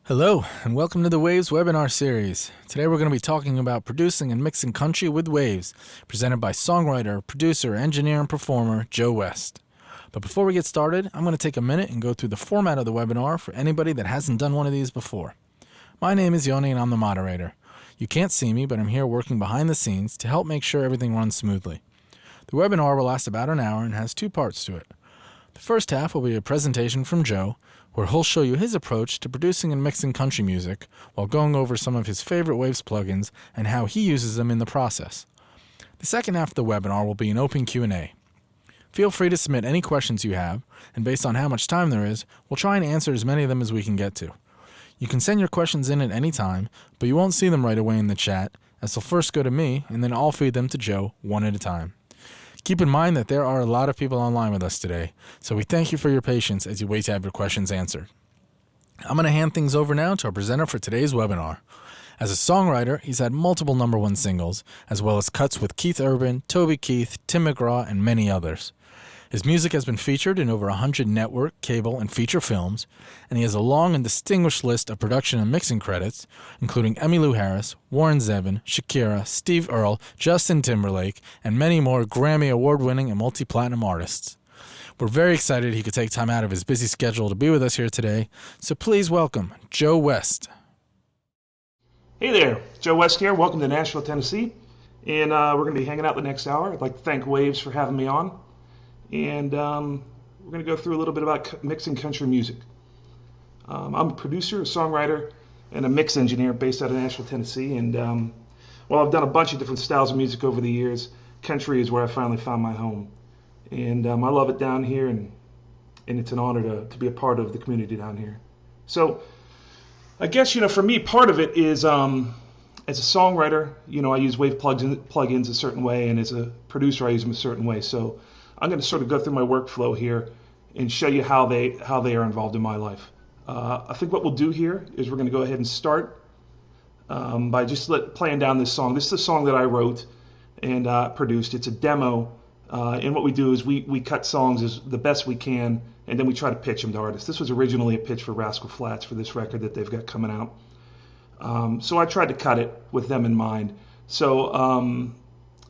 Hello, and welcome to the Waves webinar series. Today we're going to be talking about producing and mixing country with waves, presented by songwriter, producer, engineer, and performer Joe West. But before we get started, I'm going to take a minute and go through the format of the webinar for anybody that hasn't done one of these before. My name is Yoni and I'm the moderator. You can't see me, but I'm here working behind the scenes to help make sure everything runs smoothly. The webinar will last about an hour and has two parts to it. The first half will be a presentation from Joe, where he'll show you his approach to producing and mixing country music while going over some of his favorite Waves plugins and how he uses them in the process. The second half of the webinar will be an open Q&A. Feel free to submit any questions you have, and based on how much time there is, we'll try and answer as many of them as we can get to. You can send your questions in at any time, but you won't see them right away in the chat, as they'll first go to me, and then I'll feed them to Joe one at a time. Keep in mind that there are a lot of people online with us today, so we thank you for your patience as you wait to have your questions answered. I'm going to hand things over now to our presenter for today's webinar. As a songwriter, he's had multiple #1 singles, as well as cuts with Keith Urban, Toby Keith, Tim McGraw, and many others. His music has been featured in over 100 network, cable, and feature films, and he has a long and distinguished list of production and mixing credits, including Emmylou Harris, Warren Zevon, Shakira, Steve Earle, Justin Timberlake, and many more Grammy award-winning and multi-platinum artists. We're very excited he could take time out of his busy schedule to be with us here today, so please welcome Joe West. Hey there, Joe West here. Welcome to Nashville, Tennessee, and we're going to be hanging out the next hour. I'd like to thank Waves for having me on. And we're going to go through a little bit about mixing country music. I'm a producer, a songwriter, and a mix engineer based out of Nashville, Tennessee. And while I've done a bunch of different styles of music over the years, country is where I finally found my home. And I love it down here, and it's an honor to be a part of the community down here. So I guess, for me, part of it is as a songwriter, I use Wave plugins a certain way, and as a producer, I use them a certain way. So I'm going to sort of go through my workflow here and show you how they are involved in my life. I think what we'll do here is we're going to go ahead and start by just playing down this song. This is a song that I wrote and produced. It's a demo, and what we do is we cut songs as the best we can, and then we try to pitch them to artists. This was originally a pitch for Rascal Flatts for this record that they've got coming out. So I tried to cut it with them in mind. So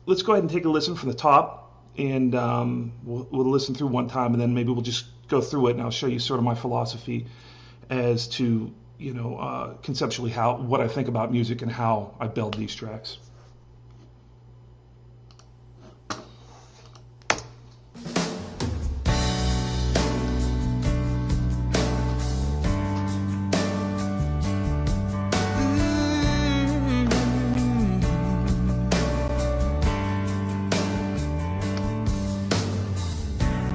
let's go ahead and take a listen from the top. And we'll listen through one time, and then maybe we'll just go through it, and I'll show you sort of my philosophy as to, conceptually what I think about music and how I build these tracks.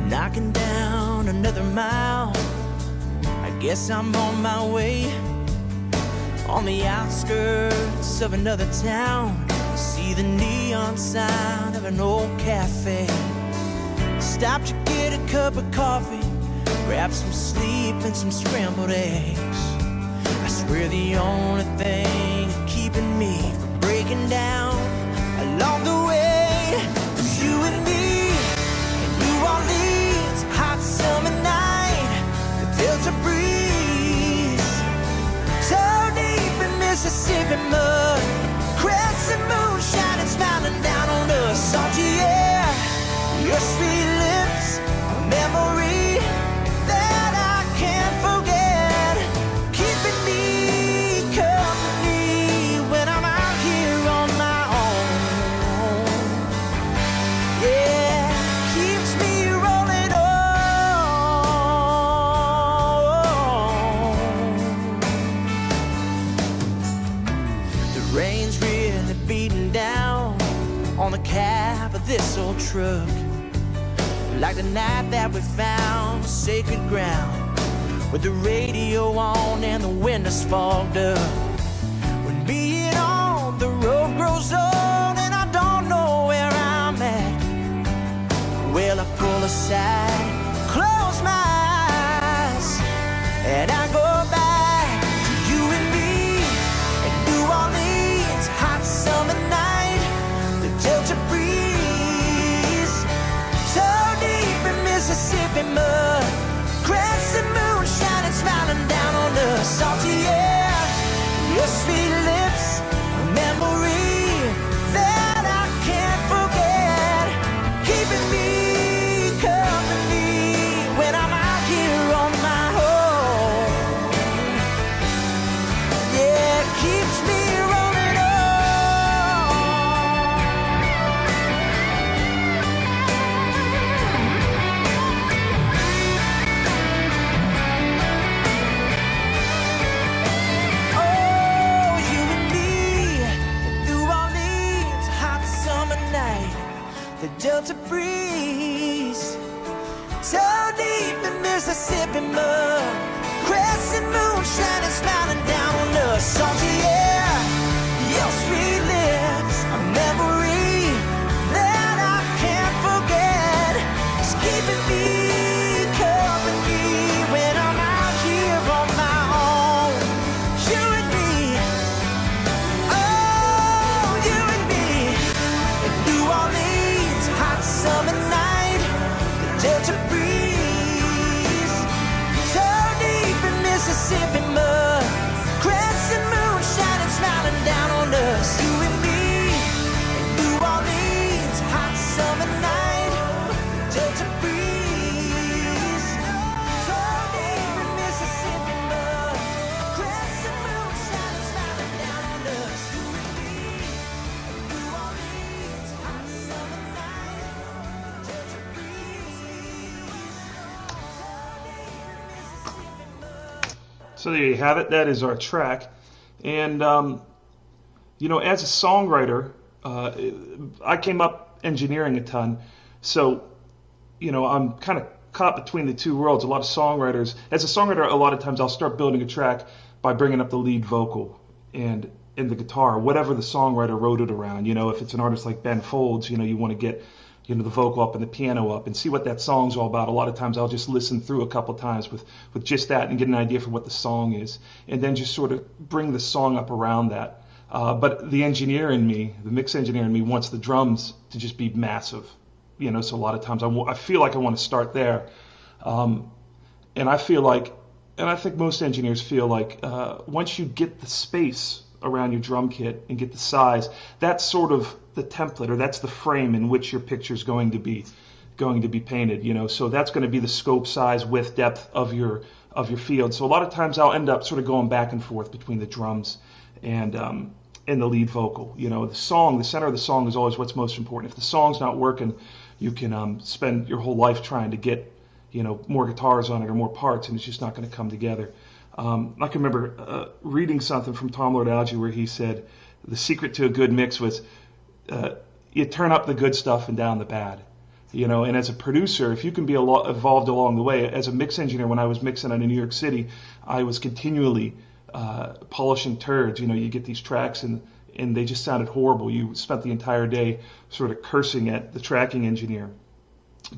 Knocking down another mile, I guess I'm on my way. On the outskirts of another town, see the neon sign of an old cafe. Stop to get a cup of coffee, grab some sleep and some scrambled eggs. I swear the only thing keeping me from breaking down along the way was you and me in New Orleans. Hot summer night, the Delta breeze, so deep in Mississippi mud, crescent moon shining, smiling down on us. Salty air, your sweet lips, a memory that I can't forget, keeping me company when I'm out here on my own. Yeah, keeps me rolling on. The rain's really beating down on the cab of this old truck, like the night that we found sacred ground, with the radio on and the windows fogged up. When being on the road grows old and I don't know where I'm at, well, I pull aside, close my eyes, and I go back to you and me in New Orleans. Hot summer night, the Delta breeze, so deep in Mississippi mud, crescent moon shining, smiling down on us. Salty air, Delta breeze. Toe deep in Mississippi mud, crescent moon shining, smiling down on us. Salty air, your sweet lips, a memory that I can't forget. It's keeping me company when I'm out here on my own. You and me, oh, you and me. In New Orleans, hot summer night, the Delta breeze. Toe deep in Mississippi mud, crescent moon shining, smiling down on us. You and me. In New Orleans, hot summer night, Delta breeze. Toe deep in Mississippi mud, crescent moon shining, smiling down on us. You and me. In New Orleans, hot summer night, Delta breeze. So there you have it. That is our track. And, you know, as a songwriter, I came up engineering a ton. So, you know, I'm kind of caught between the two worlds. A lot of songwriters, as a songwriter, a lot of times I'll start building a track by bringing up the lead vocal and the guitar, whatever the songwriter wrote it around. You know, if it's an artist like Ben Folds, you know, you want to get, you know, the vocal up and the piano up and see what that song's all about. A lot of times I'll just listen through a couple times with just that and get an idea for what the song is, and then just sort of bring the song up around that. But the engineer in me, the mix engineer in me, wants the drums to just be massive. You know, so a lot of times I feel like I want to start there. And I feel like, and I think most engineers feel like, once you get the space around your drum kit and get the size, that's sort of the template, or that's the frame in which your picture is going to be painted. You know, so that's going to be the scope, size, width, depth of your field. So a lot of times I'll end up sort of going back and forth between the drums and the lead vocal. You know, the center of the song is always what's most important. If the song's not working, you can spend your whole life trying to get, you know, more guitars on it or more parts, and it's just not going to come together. I can remember reading something from Tom Lord Alge where he said the secret to a good mix was you turn up the good stuff and down the bad. You know, and as a producer, if you can be evolved along the way, as a mix engineer, when I was mixing out in New York City, I was continually polishing turds. You know, you get these tracks and they just sounded horrible. You spent the entire day sort of cursing at the tracking engineer.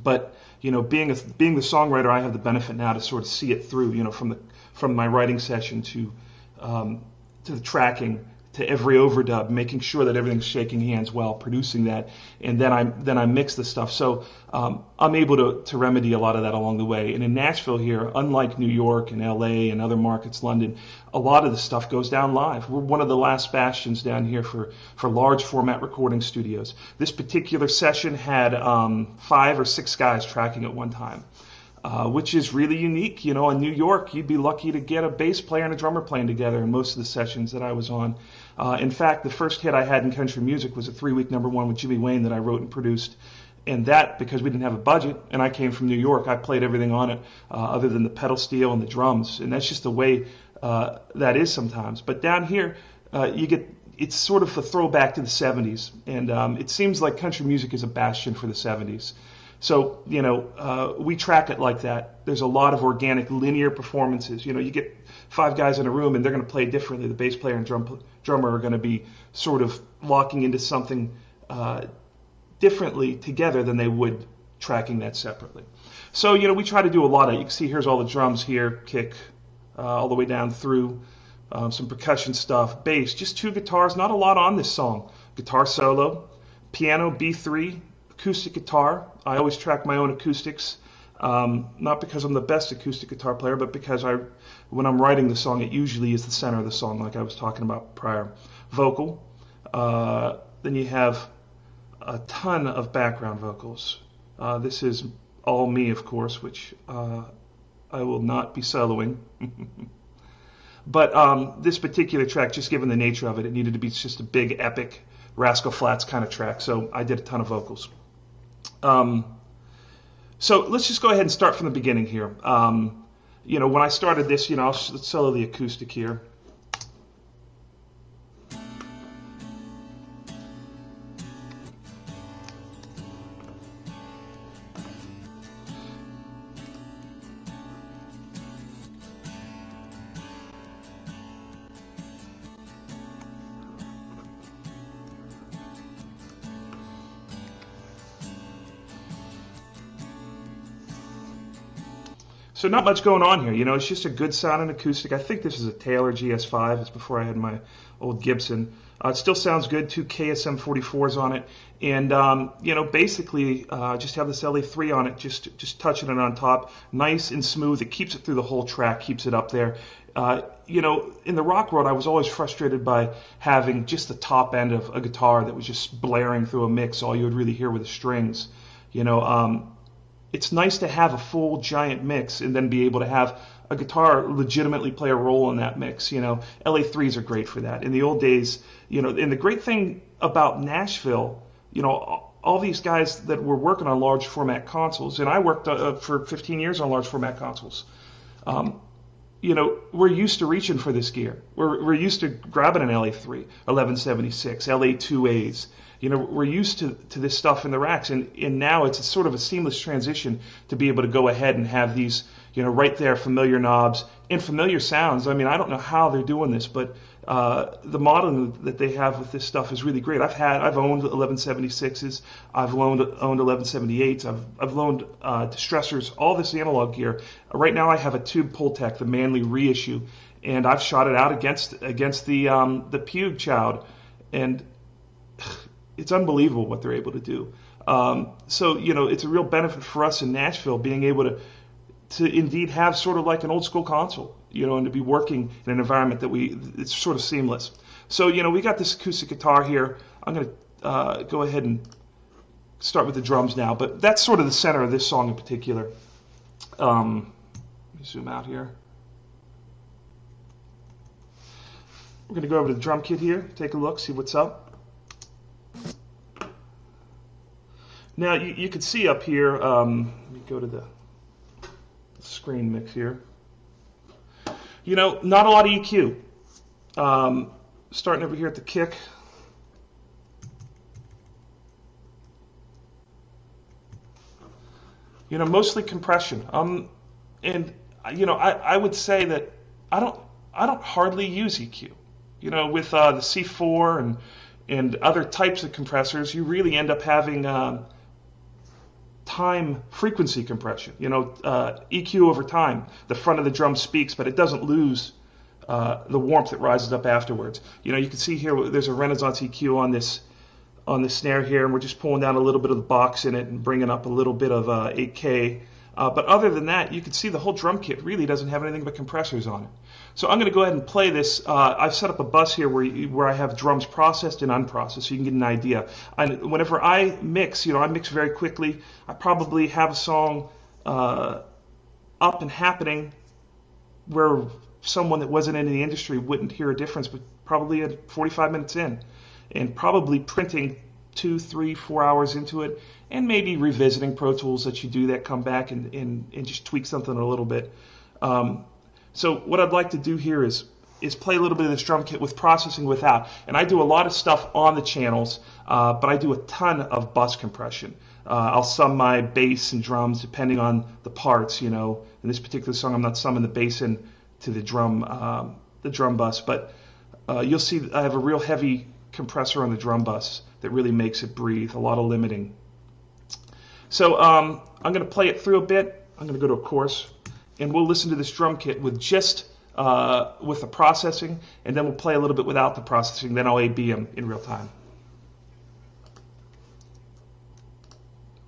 But, you know, being the songwriter, I have the benefit now to sort of see it through, you know, from my writing session to the tracking, to every overdub, making sure that everything's shaking hands well, producing that, and then I mix the stuff. So I'm able to remedy a lot of that along the way. And in Nashville here, unlike New York and LA and other markets, London, a lot of the stuff goes down live. We're one of the last bastions down here for large format recording studios. This particular session had 5 or 6 guys tracking at one time. Which is really unique. You know, in New York, you'd be lucky to get a bass player and a drummer playing together in most of the sessions that I was on. In fact, the first hit I had in country music was a 3-week #1 with Jimmy Wayne that I wrote and produced. And that, because we didn't have a budget, and I came from New York, I played everything on it other than the pedal steel and the drums. And that's just the way that is sometimes. But down here, it's sort of a throwback to the 70s. And it seems like country music is a bastion for the 70s. So, you know, we track it like that. There's a lot of organic, linear performances. You know, you get 5 guys in a room and they're going to play differently. The bass player and drummer are going to be sort of locking into something differently together than they would tracking that separately. So, you know, we try to do a lot of, you can see here's all the drums here, kick, all the way down through, some percussion stuff, bass, just 2 guitars, not a lot on this song. Guitar solo, piano, B3, acoustic guitar. I always track my own acoustics, not because I'm the best acoustic guitar player, but because when I'm writing the song, it usually is the center of the song, like I was talking about prior. Vocal. Then you have a ton of background vocals. This is all me, of course, which I will not be soloing. But this particular track, just given the nature of it, it needed to be just a big, epic Rascal Flatts kind of track, so I did a ton of vocals. So let's just go ahead and start from the beginning here. You know, when I started this, you know, let's solo the acoustic here. So not much going on here. It's just a good sounding acoustic. I think this is a Taylor GS5. It's before I had my old Gibson. It still sounds good. 2 KSM 44s on it. And, basically just have this LA3 on it, just touching it on top. Nice and smooth. It keeps it through the whole track, keeps it up there. In the rock world, I was always frustrated by having just the top end of a guitar that was just blaring through a mix. All you would really hear were the strings. It's nice to have a full giant mix and then be able to have a guitar legitimately play a role in that mix. LA3s are great for that. In the old days, and the great thing about Nashville, all these guys that were working on large format consoles, and I worked for 15 years on large format consoles. We're used to reaching for this gear. We're used to grabbing an LA3, 1176, LA2As. We're used to this stuff in the racks, and now it's sort of a seamless transition to be able to go ahead and have these, right there, familiar knobs and familiar sounds. I mean, I don't know how they're doing this, but the modeling that they have with this stuff is really great. I've owned 1176s, I've owned 1178s, I've owned distressors, all this analog gear. Right now, I have a Tube Pultec, the Manley reissue, and I've shot it out against the Pugue Child, and it's unbelievable what they're able to do. So it's a real benefit for us in Nashville being able to indeed have sort of like an old school console, and to be working in an environment it's sort of seamless. So we got this acoustic guitar here. I'm going to go ahead and start with the drums now, but that's sort of the center of this song in particular. Let me zoom out here. We're going to go over to the drum kit here, take a look, see what's up. Now, you can see up here, let me go to the screen mix here. Not a lot of EQ. Starting over here at the kick. Mostly compression. And I would say that I don't hardly use EQ. With the C4 and other types of compressors, you really end up having time frequency compression, EQ over time. The front of the drum speaks, but it doesn't lose the warmth that rises up afterwards. You can see here there's a Renaissance EQ on this snare here, and we're just pulling down a little bit of the box in it and bringing up a little bit of 8K. But other than that, you can see the whole drum kit really doesn't have anything but compressors on it. So I'm going to go ahead and play this. I've set up a bus here where I have drums processed and unprocessed, so you can get an idea. Whenever I mix, I mix very quickly. I probably have a song up and happening where someone that wasn't in the industry wouldn't hear a difference, but probably at 45 minutes in, and probably printing 2, 3, 4 hours into it, and maybe revisiting Pro Tools that you do that, come back and just tweak something a little bit. So what I'd like to do here is play a little bit of this drum kit with processing without. And I do a lot of stuff on the channels, but I do a ton of bus compression. I'll sum my bass and drums depending on the parts. In this particular song, I'm not summing the bass in to the drum bus, but you'll see I have a real heavy compressor on the drum bus that really makes it breathe, a lot of limiting. So I'm going to play it through a bit. I'm going to go to a chorus, and we'll listen to this drum kit with just with the processing, and then we'll play a little bit without the processing. Then I'll A/B them in real time.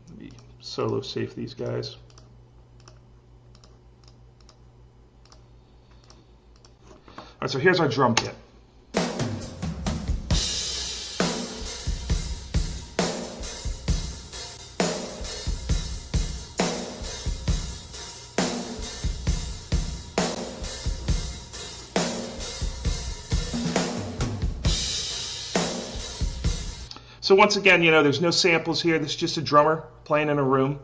Let me solo safe these guys. All right, so here's our drum kit. So once again, there's no samples here. This is just a drummer playing in a room.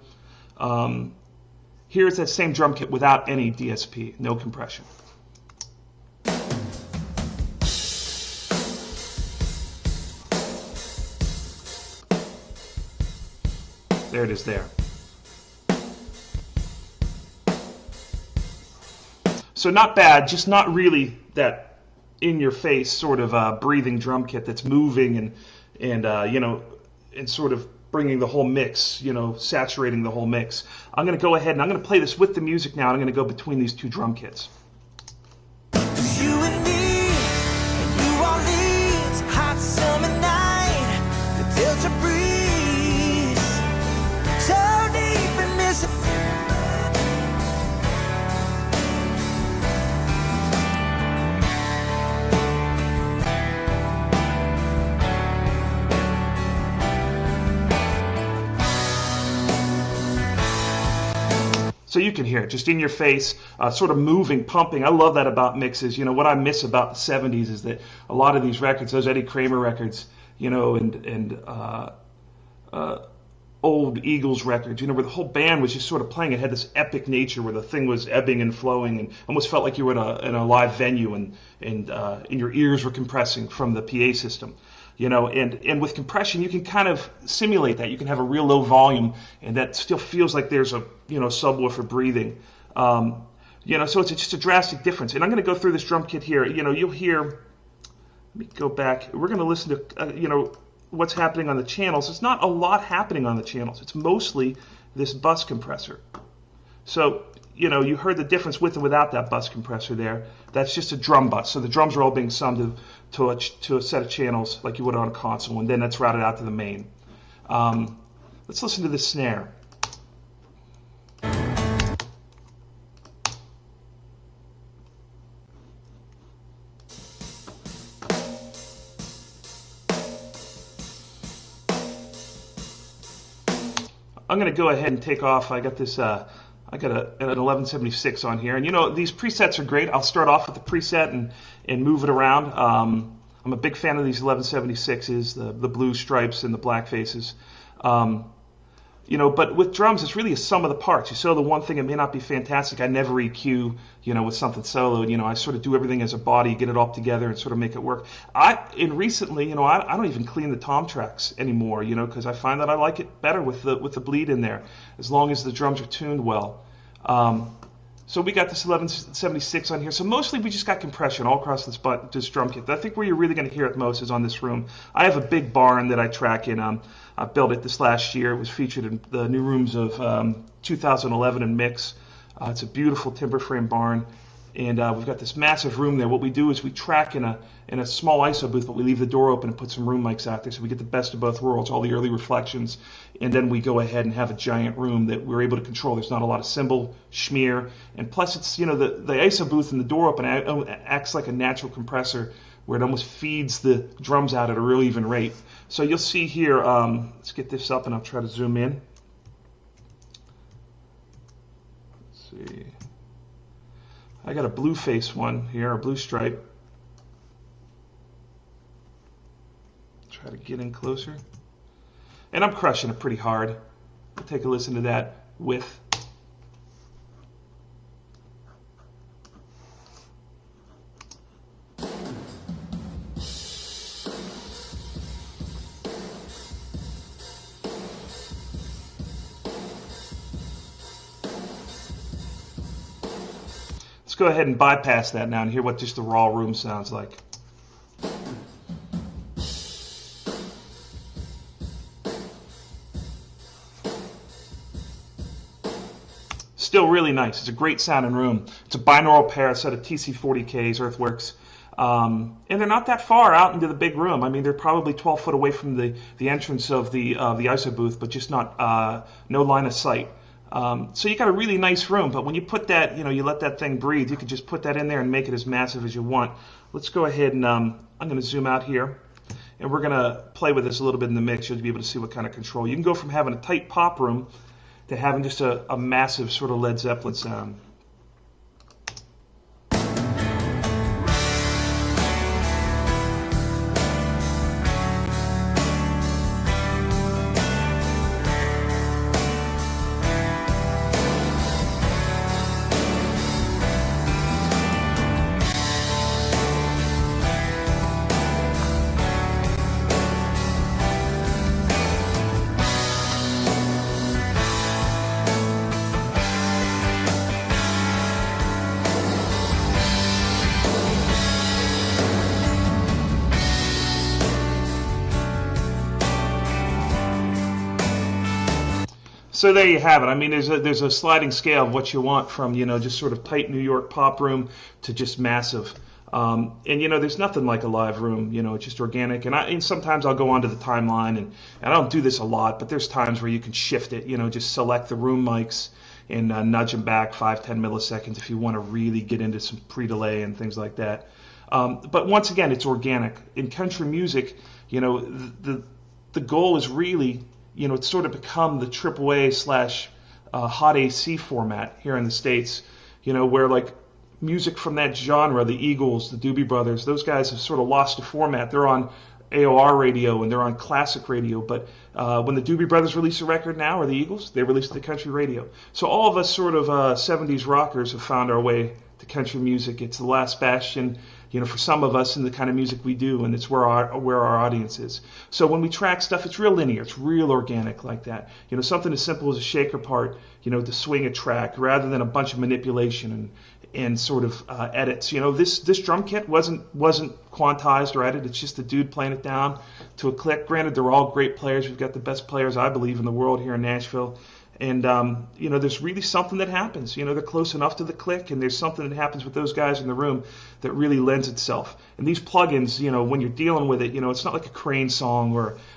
Here's that same drum kit without any DSP, no compression. There it is there. So not bad, just not really that in-your-face sort of breathing drum kit that's moving and sort of bringing the whole mix, saturating the whole mix. I'm going to go ahead and I'm going to play this with the music now. I'm going to go between these two drum kits. You and me, and New Orleans, hot summer night, the Delta breeze, so deep in Mississippi. So you can hear it just in your face, sort of moving, pumping. I love that about mixes. What I miss about the 70s is that a lot of these records, those Eddie Kramer records, and old Eagles records, where the whole band was just sort of playing. It had this epic nature where the thing was ebbing and flowing and almost felt like you were in a live venue and your ears were compressing from the PA system. And with compression, you can kind of simulate that. You can have a real low volume, and that still feels like there's a subwoofer breathing. So it's just a drastic difference. And I'm going to go through this drum kit here. You'll hear. Let me go back. We're going to listen to what's happening on the channels. It's not a lot happening on the channels. It's mostly this bus compressor. So you heard the difference with and without that bus compressor there. That's just a drum bus. So the drums are all being summed to a set of channels like you would on a console, and then that's routed out to the main. Let's listen to the snare. I'm going to go ahead and take off. I got this. I got an 1176 on here, and these presets are great. I'll start off with the preset and move it around. I'm a big fan of these 1176s, the blue stripes and the black faces. But with drums, it's really a sum of the parts. You solo the one thing, it may not be fantastic. I never EQ, with something soloed. I sort of do everything as a body, get it all together, and sort of make it work. Recently, I don't even clean the tom tracks anymore, because I find that I like it better with the bleed in there, as long as the drums are tuned well. So we got this 1176 on here. So mostly we just got compression all across this drum kit. I think where you're really going to hear it most is on this room. I have a big barn that I track in. I built it this last year. It was featured in the new rooms of 2011 in Mix. It's a beautiful timber frame barn. And we've got this massive room there. What we do is we track in a small ISO booth, but we leave the door open and put some room mics out there so we get the best of both worlds, all the early reflections, and then we go ahead and have a giant room that we're able to control. There's not a lot of cymbal schmear, and plus it's, the ISO booth and the door open acts like a natural compressor where it almost feeds the drums out at a real even rate. So you'll see here, let's get this up and I'll try to zoom in. Let's see. I got a blue face one here, a blue stripe. Try to get in closer. And I'm crushing it pretty hard. We'll take a listen to that with. Let's go ahead and bypass that now and hear what just the raw room sounds like. Still really nice. It's a great sounding room. It's a binaural pair, set of TC40Ks, Earthworks. And they're not that far out into the big room. I mean, they're probably 12 foot away from the entrance of the ISO booth, but just not no line of sight. So you got a really nice room, but when you put that, you let that thing breathe, you can just put that in there and make it as massive as you want. Let's go ahead and I'm going to zoom out here, and we're going to play with this a little bit in the mix. You'll be able to see what kind of control. You can go from having a tight pop room to having just a massive sort of Led Zeppelin sound. So there you have it. I mean, there's a sliding scale of what you want from, just sort of tight New York pop room to just massive. And there's nothing like a live room. It's just organic. And sometimes I'll go onto the timeline, and I don't do this a lot, but there's times where you can shift it. Just select the room mics and nudge them back 5-10 milliseconds if you want to really get into some pre-delay and things like that. But once again, it's organic. In country music, the goal is really, it's sort of become the AAA / hot AC format here in the States, where like music from that genre, the Eagles, the Doobie Brothers, those guys have sort of lost the format. They're on AOR radio and they're on classic radio, but when the Doobie Brothers release a record now, or the Eagles, they release the country radio. So all of us sort of 70s rockers have found our way to country music. It's the last bastion, for some of us in the kind of music we do, and it's where our audience is. So when we track stuff, it's real linear, it's real organic like that. Something as simple as a shaker part, to swing a track, rather than a bunch of manipulation and sort of edits. This drum kit wasn't quantized or edited. It's just the dude playing it down to a click. Granted, they're all great players. We've got the best players, I believe, in the world here in Nashville. And, there's really something that happens. They're close enough to the click, and there's something that happens with those guys in the room that really lends itself. And these plugins, when you're dealing with it, it's not like a Crane song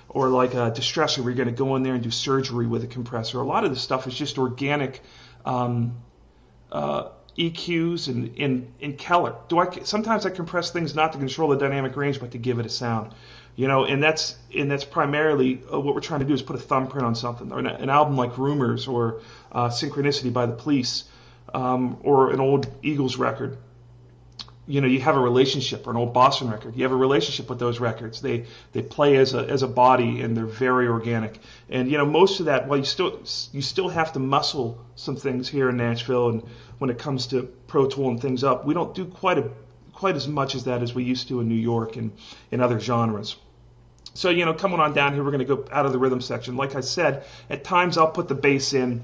or like a Distressor where you're going to go in there and do surgery with a compressor. A lot of this stuff is just organic EQs and Keller. Sometimes I compress things not to control the dynamic range, but to give it a sound. And that's primarily what we're trying to do is put a thumbprint on something. Or an album like Rumors or Synchronicity by the Police, or an old Eagles record. You have a relationship, or an old Boston record. You have a relationship with those records. They play as a body, and they're very organic. And most of that, while you still have to muscle some things here in Nashville, and when it comes to Pro Tooling things up, we don't do quite as much as that as we used to in New York and in other genres. So, coming on down here, we're going to go out of the rhythm section. Like I said, at times I'll put the bass in.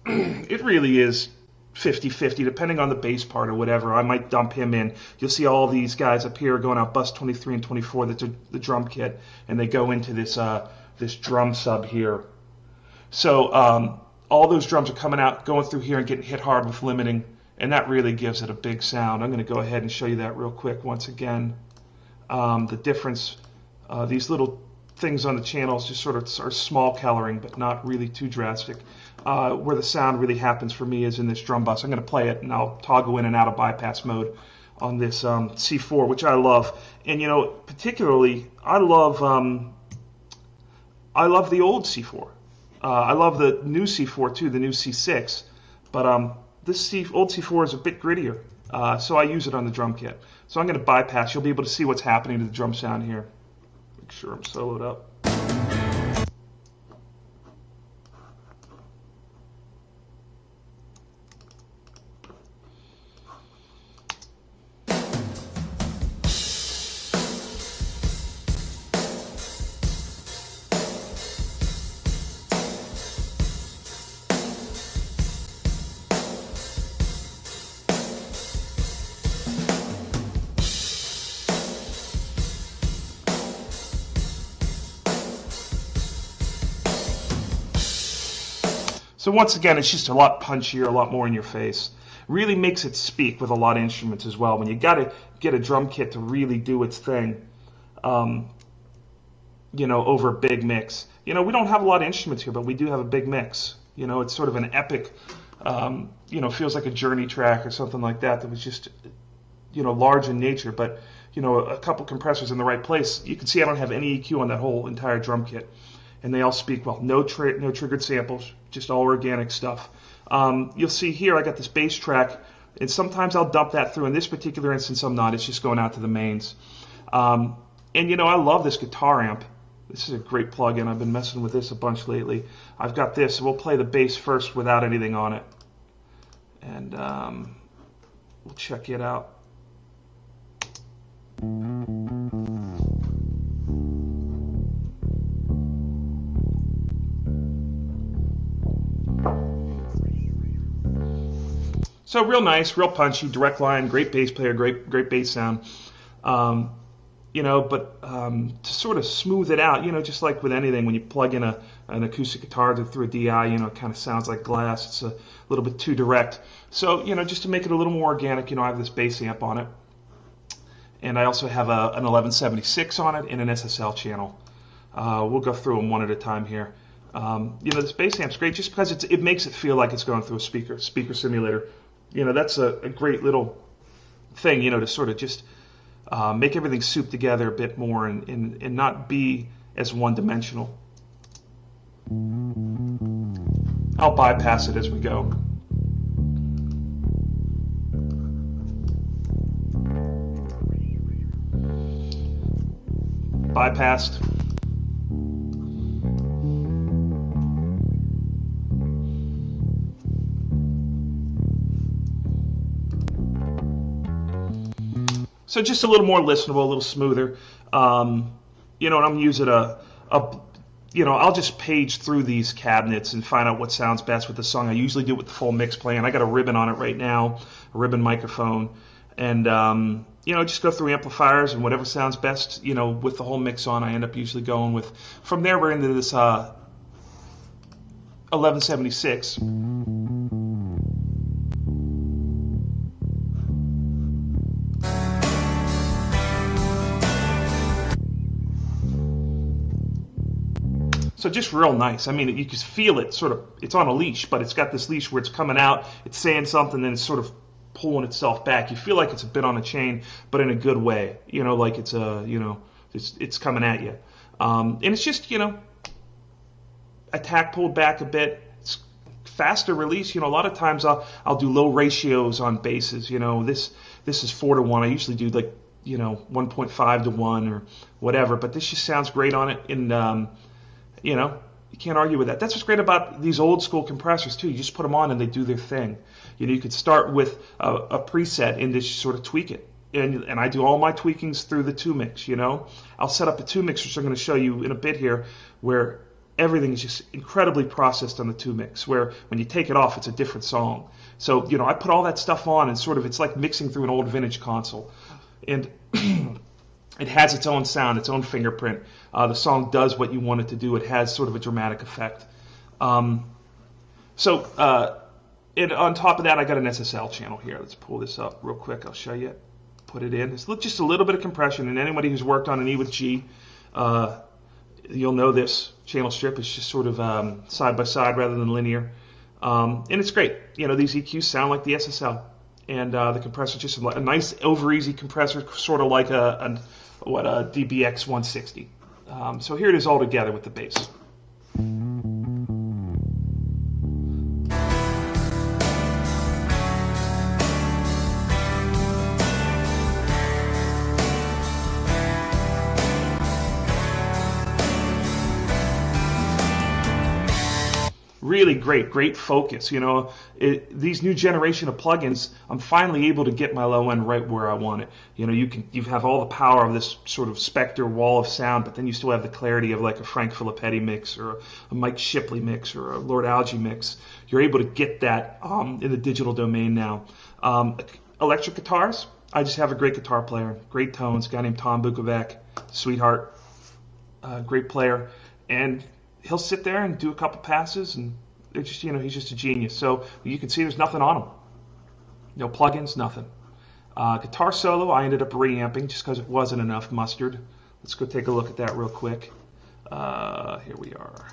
It really is 50-50, depending on the bass part or whatever. I might dump him in. You'll see all these guys up here going out bus 23 and 24. That's the drum kit, and they go into this drum sub here. So all those drums are coming out, going through here and getting hit hard with limiting, and that really gives it a big sound. I'm going to go ahead and show you that real quick once again. The difference, these little things on the channels just sort of are small coloring, but not really too drastic. Where the sound really happens for me is in this drum bus. I'm going to play it, and I'll toggle in and out of bypass mode on this C4, which I love. And particularly, I love the old C4. I love the new C4 too, the new C6. But this old C4 is a bit grittier, so I use it on the drum kit. So I'm going to bypass. You'll be able to see what's happening to the drum sound here. Make sure I'm soloed up. So once again, it's just a lot punchier, a lot more in your face. Really makes it speak with a lot of instruments as well. When you got to get a drum kit to really do its thing, over a big mix. We don't have a lot of instruments here, but we do have a big mix. It's sort of an epic, feels like a Journey track or something like that was just, large in nature, but, a couple compressors in the right place. You can see I don't have any EQ on that whole entire drum kit. And they all speak well. No triggered samples, just all organic stuff. You'll see here I got this bass track, and sometimes I'll dump that through. In this particular instance, I'm not. It's just going out to the mains. And I love this guitar amp. This is a great plug-in. I've been messing with this a bunch lately. I've got this. So we'll play the bass first without anything on it. And we'll check it out. So real nice, real punchy, direct line, great bass player, great bass sound. but to sort of smooth it out, just like with anything, when you plug in an acoustic guitar through a DI, it kind of sounds like glass. It's a little bit too direct. So, just to make it a little more organic, I have this bass amp on it. And I also have an 1176 on it and an SSL channel. We'll go through them one at a time here. This bass amp's great just because it makes it feel like it's going through a speaker simulator. That's a great little thing, to sort of just make everything soup together a bit more and not be as one-dimensional. I'll bypass it as we go. Bypassed. So just a little more listenable, a little smoother. And I'm using I'll just page through these cabinets and find out what sounds best with the song. I usually do it with the full mix playing. I got a ribbon on it right now, a ribbon microphone. And, just go through amplifiers and whatever sounds best, with the whole mix on, I end up usually going with. From there, we're into this 1176. So just real nice. I mean, you can feel it sort of, it's on a leash, but it's got this leash where it's coming out, it's saying something, then it's sort of pulling itself back. You feel like it's a bit on a chain, but in a good way. Like it's it's coming at you. And it's just, attack pulled back a bit. It's faster release. A lot of times I'll do low ratios on basses. This is 4-to-1. I usually do like 1.5 to 1 or whatever. But this just sounds great on it, and you can't argue with that. That's what's great about these old school compressors too. You just put them on and they do their thing. You could start with a preset and just sort of tweak it. And I do all my tweakings through the 2-mix, I'll set up the 2-mix, which I'm going to show you in a bit here, where everything is just incredibly processed on the 2-mix, where when you take it off, it's a different song. So, I put all that stuff on and sort of, it's like mixing through an old vintage console. And it has its own sound, its own fingerprint. The song does what you want it to do. It has sort of a dramatic effect. And on top of that, I got an SSL channel here. Let's pull this up real quick. I'll show you. Put it in. It's just a little bit of compression. And anybody who's worked on an E with G, you'll know this channel strip is just sort of side by side rather than linear. And it's great. These EQs sound like the SSL. And the compressor is just a nice over easy compressor, sort of like a DBX 160. So here it is all together with the bass. Really great focus. These new generation of plugins, I'm finally able to get my low end right where I want it. You have all the power of this sort of Spectre wall of sound, but then you still have the clarity of like a Frank Filippetti mix or a Mike Shipley mix or a Lord Alge mix. You're able to get that in the digital domain now. Electric guitars, I just have a great guitar player, great tones, a guy named Tom Bukovac, sweetheart, great player, and he'll sit there and do a couple passes, and they're just, he's just a genius. So you can see there's nothing on him. No plugins, nothing. Guitar solo, I ended up reamping just because it wasn't enough mustard. Let's go take a look at that real quick. Here we are.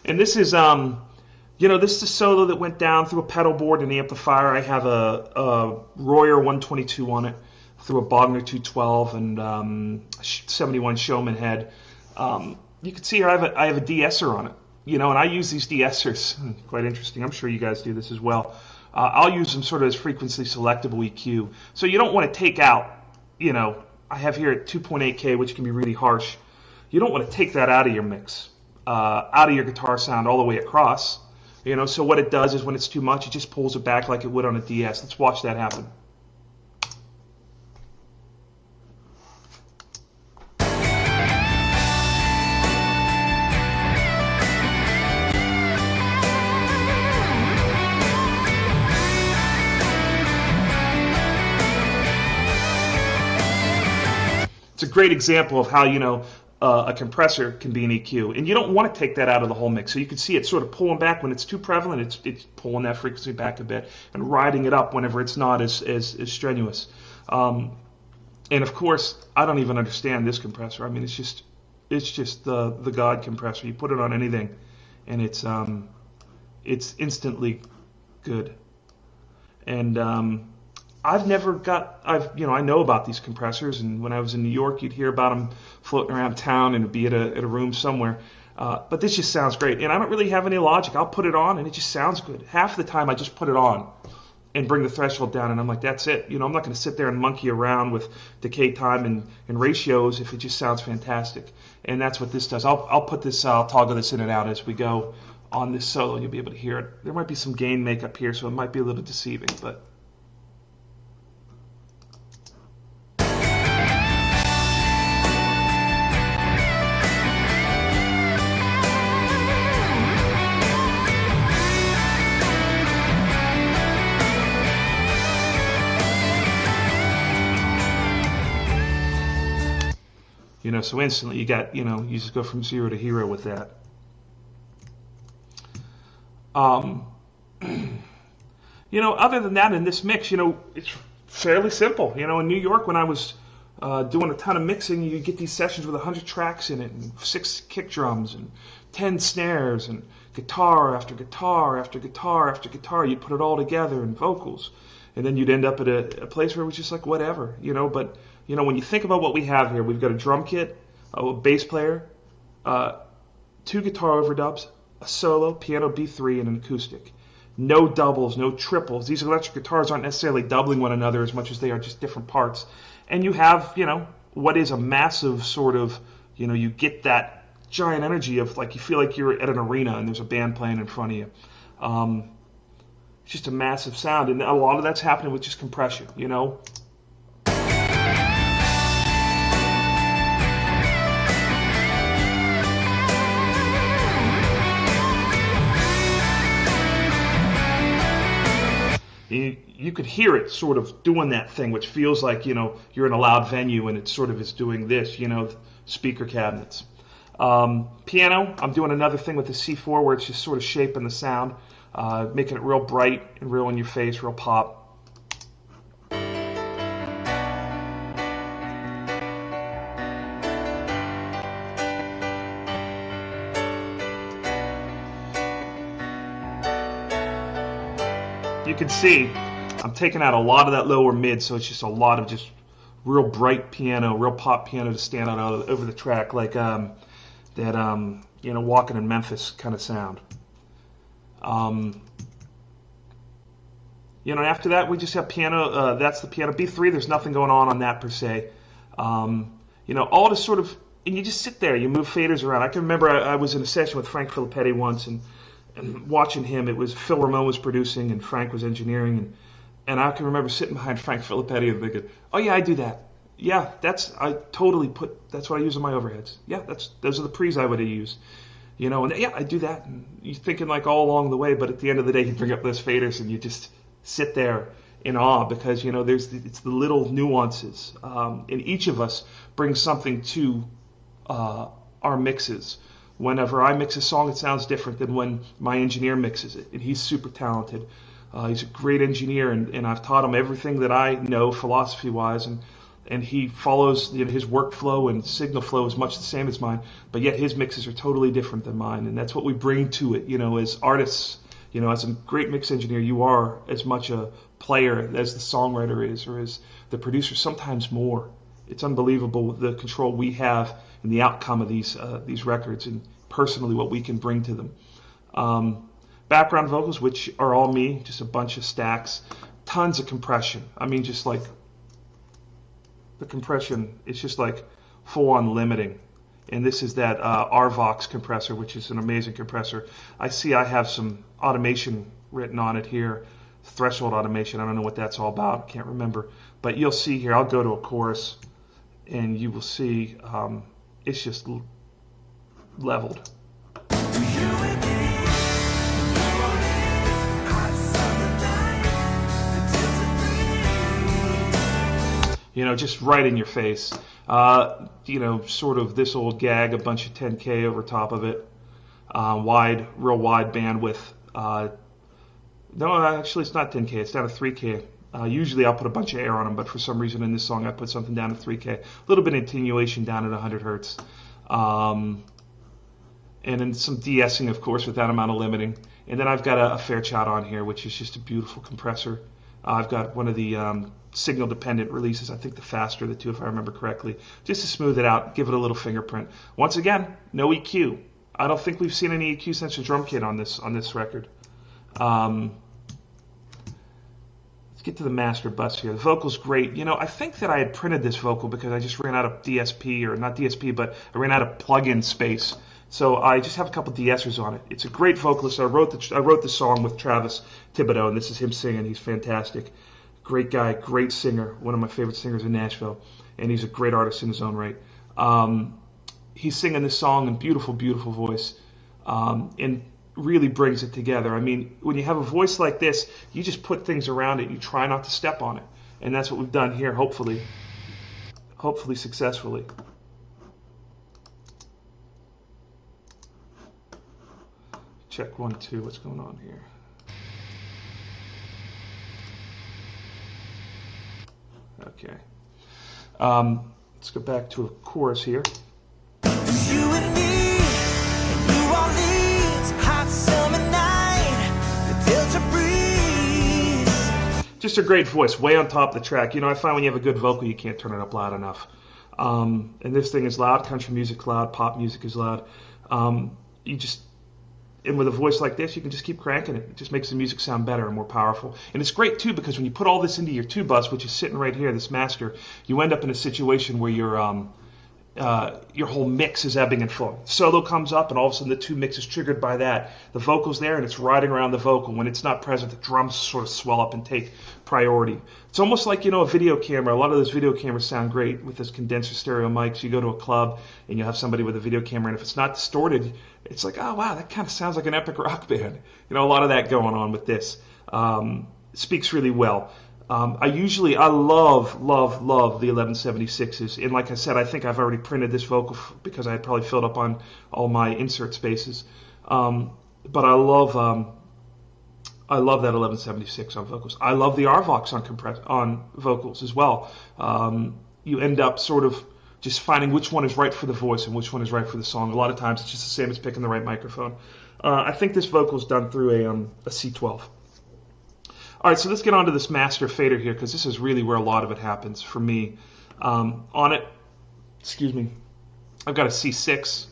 And this is, this is a solo that went down through a pedal board and amplifier. I have a Royer 122 on it through a Bogner 212 and 71 Showman head. You can see here I have a de-esser on it, and I use these de-essers. Quite interesting. I'm sure you guys do this as well. I'll use them sort of as frequency selectable EQ. So you don't want to take out, I have here at 2.8K, which can be really harsh. You don't want to take that out of your mix. Out of your guitar sound all the way across. So what it does is when it's too much, it just pulls it back like it would on a DS. Let's watch that happen. It's a great example of how, a compressor can be an EQ. And you don't want to take that out of the whole mix. So you can see it sort of pulling back when it's too prevalent. It's pulling that frequency back a bit and riding it up whenever it's not as strenuous. And of course, I don't even understand this compressor. I mean, it's just the God compressor. You put it on anything, and it's instantly good. And I know about these compressors, and when I was in New York, you'd hear about them floating around town and it'd be at a room somewhere. But this just sounds great, and I don't really have any logic. I'll put it on, and it just sounds good. Half the time, I just put it on and bring the threshold down, and I'm like, that's it. I'm not going to sit there and monkey around with decay time and ratios if it just sounds fantastic. And that's what this does. I'll toggle this in and out as we go on this solo. You'll be able to hear it. There might be some gain makeup here, so it might be a little deceiving, but. So instantly you got, you just go from 0 to hero with that. Other than that, in this mix, it's fairly simple. In New York, when I was doing a ton of mixing, you get these sessions with 100 tracks in it, and 6 kick drums, and 10 snares, and guitar after guitar after guitar after guitar. You'd put it all together, and vocals. And then you'd end up at a place where it was just like whatever, But, when you think about what we have here, we've got a drum kit, a bass player, 2 guitar overdubs, a solo, piano B3, and an acoustic. No doubles, no triples. These electric guitars aren't necessarily doubling one another as much as they are just different parts. And you have, what is a massive sort of, you get that giant energy of like you feel like you're at an arena and there's a band playing in front of you. It's just a massive sound, and a lot of that's happening with just compression, You could hear it sort of doing that thing, which feels like, you're in a loud venue and it sort of is doing this, speaker cabinets. Piano, I'm doing another thing with the C4 where it's just sort of shaping the sound, making it real bright and real in your face, real pop. You can see I'm taking out a lot of that lower mid, so it's just a lot of just real bright piano, real pop piano to stand out over the track, like that Walking in Memphis kind of sound. After that we just have piano. That's the piano B3. There's nothing going on that per se. All to sort of, and you just sit there. You move faders around. I can remember I was in a session with Frank Filippetti once, and watching him, it was Phil Ramone was producing and Frank was engineering, and I can remember sitting behind Frank Filippetti and thinking, oh yeah, I do that. Yeah, that's what I use on my overheads. Yeah, those are the pre's I would have used. And yeah, I do that. And you're thinking like all along the way, but at the end of the day, you bring up those faders and you just sit there in awe because, it's the little nuances. And each of us brings something to our mixes. Whenever I mix a song, it sounds different than when my engineer mixes it. And he's super talented. He's a great engineer, and I've taught him everything that I know philosophy-wise. And he follows his workflow and signal flow is much the same as mine, but yet his mixes are totally different than mine. And that's what we bring to it, as artists. As a great mix engineer, you are as much a player as the songwriter is, or as the producer, sometimes more. It's unbelievable the control we have in the outcome of these records, and personally what we can bring to them. Background vocals, which are all me, just a bunch of stacks, tons of compression. I mean, just like the compression, it's just like full-on limiting. And this is that RVox compressor, which is an amazing compressor. I see I have some automation written on it here, threshold automation. I don't know what that's all about. Can't remember. But you'll see here, I'll go to a chorus, and you will see it's just leveled. You know, just right in your face. You know, sort of this old gag, a bunch of 10K over top of it. Real wide bandwidth. No, actually it's not 10K, it's down to 3K. Usually I'll put a bunch of air on them, but for some reason in this song I put something down to 3K. A little bit of attenuation down at 100 hertz. And then some de-essing, of course, with that amount of limiting. And then I've got a Fairchild on here, which is just a beautiful compressor. I've got one of the signal-dependent releases, I think the faster of the two, if I remember correctly, just to smooth it out, give it a little fingerprint. Once again, no EQ. I don't think we've seen any EQ since the drum kit on this record. Let's get to the master bus here. The vocal's great. You know, I think that I had printed this vocal because I just ran out of DSP, or not DSP, but I ran out of plug-in space. So I just have a couple de-essers on it. It's a great vocalist. I wrote the song with Travis Thibodeau, and this is him singing. He's fantastic. Great guy, great singer, one of my favorite singers in Nashville, and he's a great artist in his own right. He's singing this song in beautiful, beautiful voice, and really brings it together. I mean, when you have a voice like this, you just put things around it. You try not to step on it, and that's what we've done here, hopefully successfully. Check 1, 2, what's going on here? Okay. Let's go back to a chorus here. You and me, New Orleans, hot summer night, the Delta breeze. Just a great voice, way on top of the track. You know, I find when you have a good vocal, you can't turn it up loud enough. And this thing is loud, country music's loud, pop music is loud. And with a voice like this, you can just keep cranking it. It just makes the music sound better and more powerful. And it's great, too, because when you put all this into your tube bus, which is sitting right here, this master, you end up in a situation where your whole mix is ebbing and flowing. Solo comes up, and all of a sudden the tube mix is triggered by that. The vocal's there, and it's riding around the vocal. When it's not present, the drums sort of swell up and take priority. It's almost like, you know, a video camera. A lot of those video cameras sound great with those condenser stereo mics. You go to a club, and you have somebody with a video camera, and if it's not distorted, it's like, oh, wow, that kind of sounds like an epic rock band. You know, a lot of that going on with this. Speaks really well. I love the 1176s. And like I said, I think I've already printed this vocal because I had probably filled up on all my insert spaces. But I love that 1176 on vocals. I love the RVox on vocals as well. You end up sort of just finding which one is right for the voice and which one is right for the song. A lot of times it's just the same as picking the right microphone. I think this vocal is done through a C12. All right, so let's get on to this master fader here, because this is really where a lot of it happens for me. On it, I've got a C6,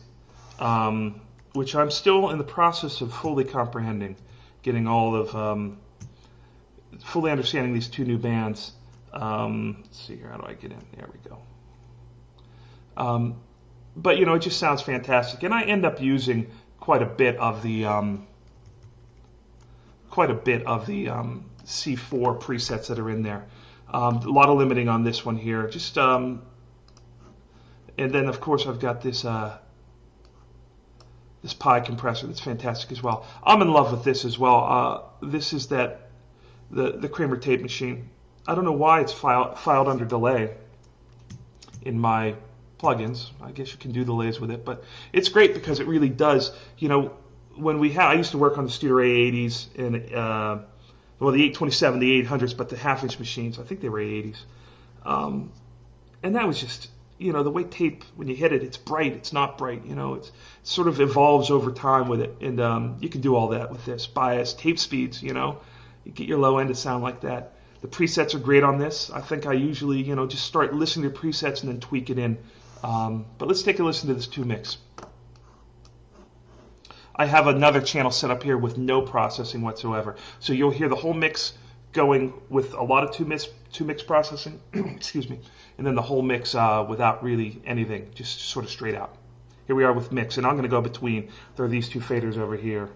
which I'm still in the process of fully comprehending, getting all of, fully understanding these two new bands. Let's see here, how do I get in? There we go. But, you know, it just sounds fantastic, and I end up using quite a bit of the C4 presets that are in there. A lot of limiting on this one here. Just and then of course I've got this this Pi compressor that's fantastic as well. I'm in love with this as well. This is the Kramer tape machine. I don't know why it's filed under delay in my plugins. I guess you can do delays with it, but it's great because it really does. You know, I used to work on the Studer A80s and the 827, the 800s, but the half-inch machines. I think they were A80s, and that was just, you know, the way tape, when you hit it, it's bright, it's not bright. You know, it sort of evolves over time with it, and you can do all that with this bias, tape speeds. You know, you get your low end to sound like that. The presets are great on this. I think I usually, you know, just start listening to presets and then tweak it in. But let's take a listen to this 2 mix. I have another channel set up here with no processing whatsoever. So you'll hear the whole mix going with a lot of 2 mix processing, excuse me, and then the whole mix without really anything, just sort of straight out. Here we are with mix, and I'm going to go between. There are these 2 faders over here.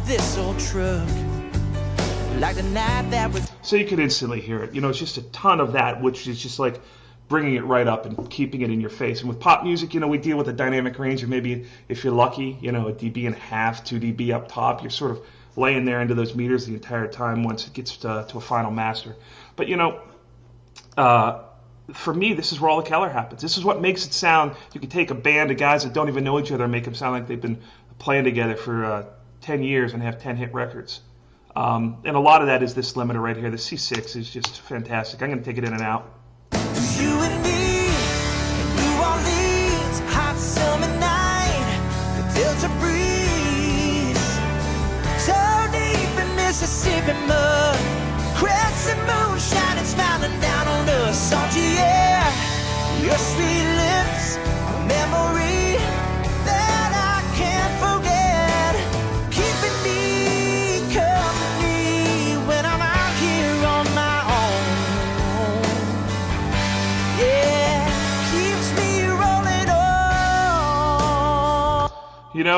this old truck. Like the night that was. So you could instantly hear it. It's just a ton of that, which is just like bringing it right up and keeping it in your face. And with pop music, we deal with a dynamic range of maybe, if you're lucky, a dB and a half, 2 dB up top. You're sort of laying there into those meters the entire time once it gets to a final master. But, for me, this is where all the color happens. This is what makes it sound. You can take a band of guys that don't even know each other and make them sound like they've been playing together for 10 years and have 10 hit records. And a lot of that is this limiter right here. The C6 is just fantastic. I'm going to take it in and out. You and me, New Orleans, hot summer night, the Delta breeze, so deep in Mississippi mud, crescent moon shining, smiling down on us, salty air, your sweet lips, a memory that I can't forget, keeping me company when I'm out here on my own. Yeah, keeps me rolling on.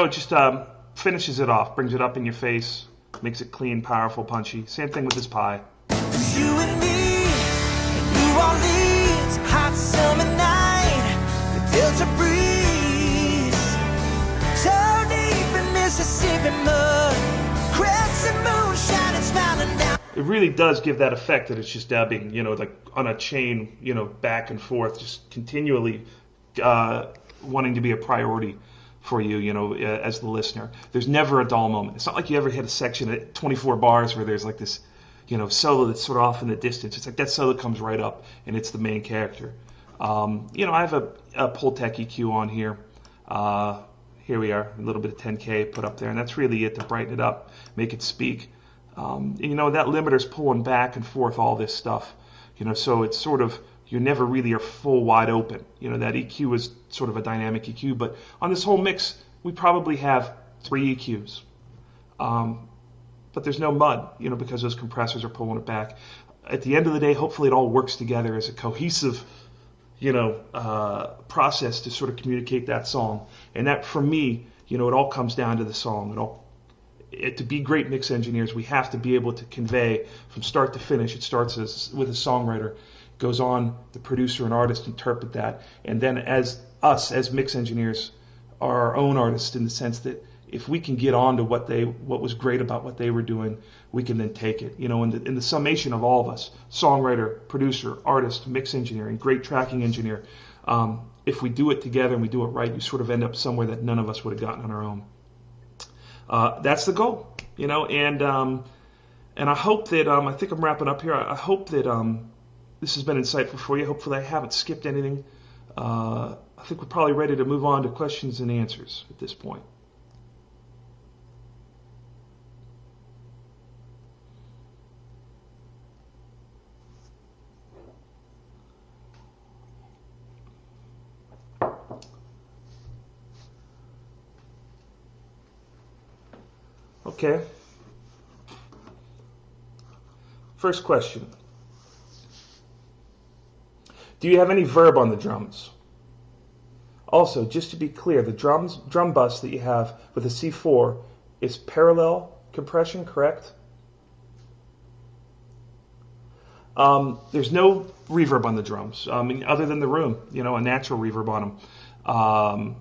It just finishes it off, brings it up in your face, makes it clean, powerful, punchy. Same thing with this pie. You and me, New Orleans, hot summer night, the Delta breeze, so deep in Mississippi mud, crescent moon shining, smiling down. It really does give that effect that it's just dabbing, like on a chain, back and forth, just continually wanting to be a priority for you, as the listener. There's never a dull moment. It's not like you ever hit a section at 24 bars where there's like this, solo that's sort of off in the distance. It's like that solo comes right up and it's the main character. I have a Pultec EQ on here. Here we are, a little bit of 10K put up there, and that's really it to brighten it up, make it speak. That limiter's pulling back and forth all this stuff, so it's sort of, you never really are full wide open. That EQ is sort of a dynamic EQ, but on this whole mix, we probably have 3 EQs. But there's no mud, because those compressors are pulling it back. At the end of the day, hopefully it all works together as a cohesive, process to sort of communicate that song. And that, for me, it all comes down to the song. To be great mix engineers, we have to be able to convey from start to finish. It starts with a songwriter, goes on, the producer and artist interpret that, and then as us, as mix engineers, are our own artists, in the sense that if we can get on to what was great about what they were doing, we can then take it. In the summation of all of us, songwriter, producer, artist, mix engineer, and great tracking engineer, if we do it together and we do it right, you sort of end up somewhere that none of us would have gotten on our own. That's the goal, and I hope that, I think I'm wrapping up here. I hope that this has been insightful for you. Hopefully I haven't skipped anything. I think we're probably ready to move on to questions and answers at this point. Okay. First question. Do you have any verb on the drums? Also, just to be clear, the drum bus that you have with the C4 is parallel compression, correct? There's no reverb on the drums, other than the room, a natural reverb on them.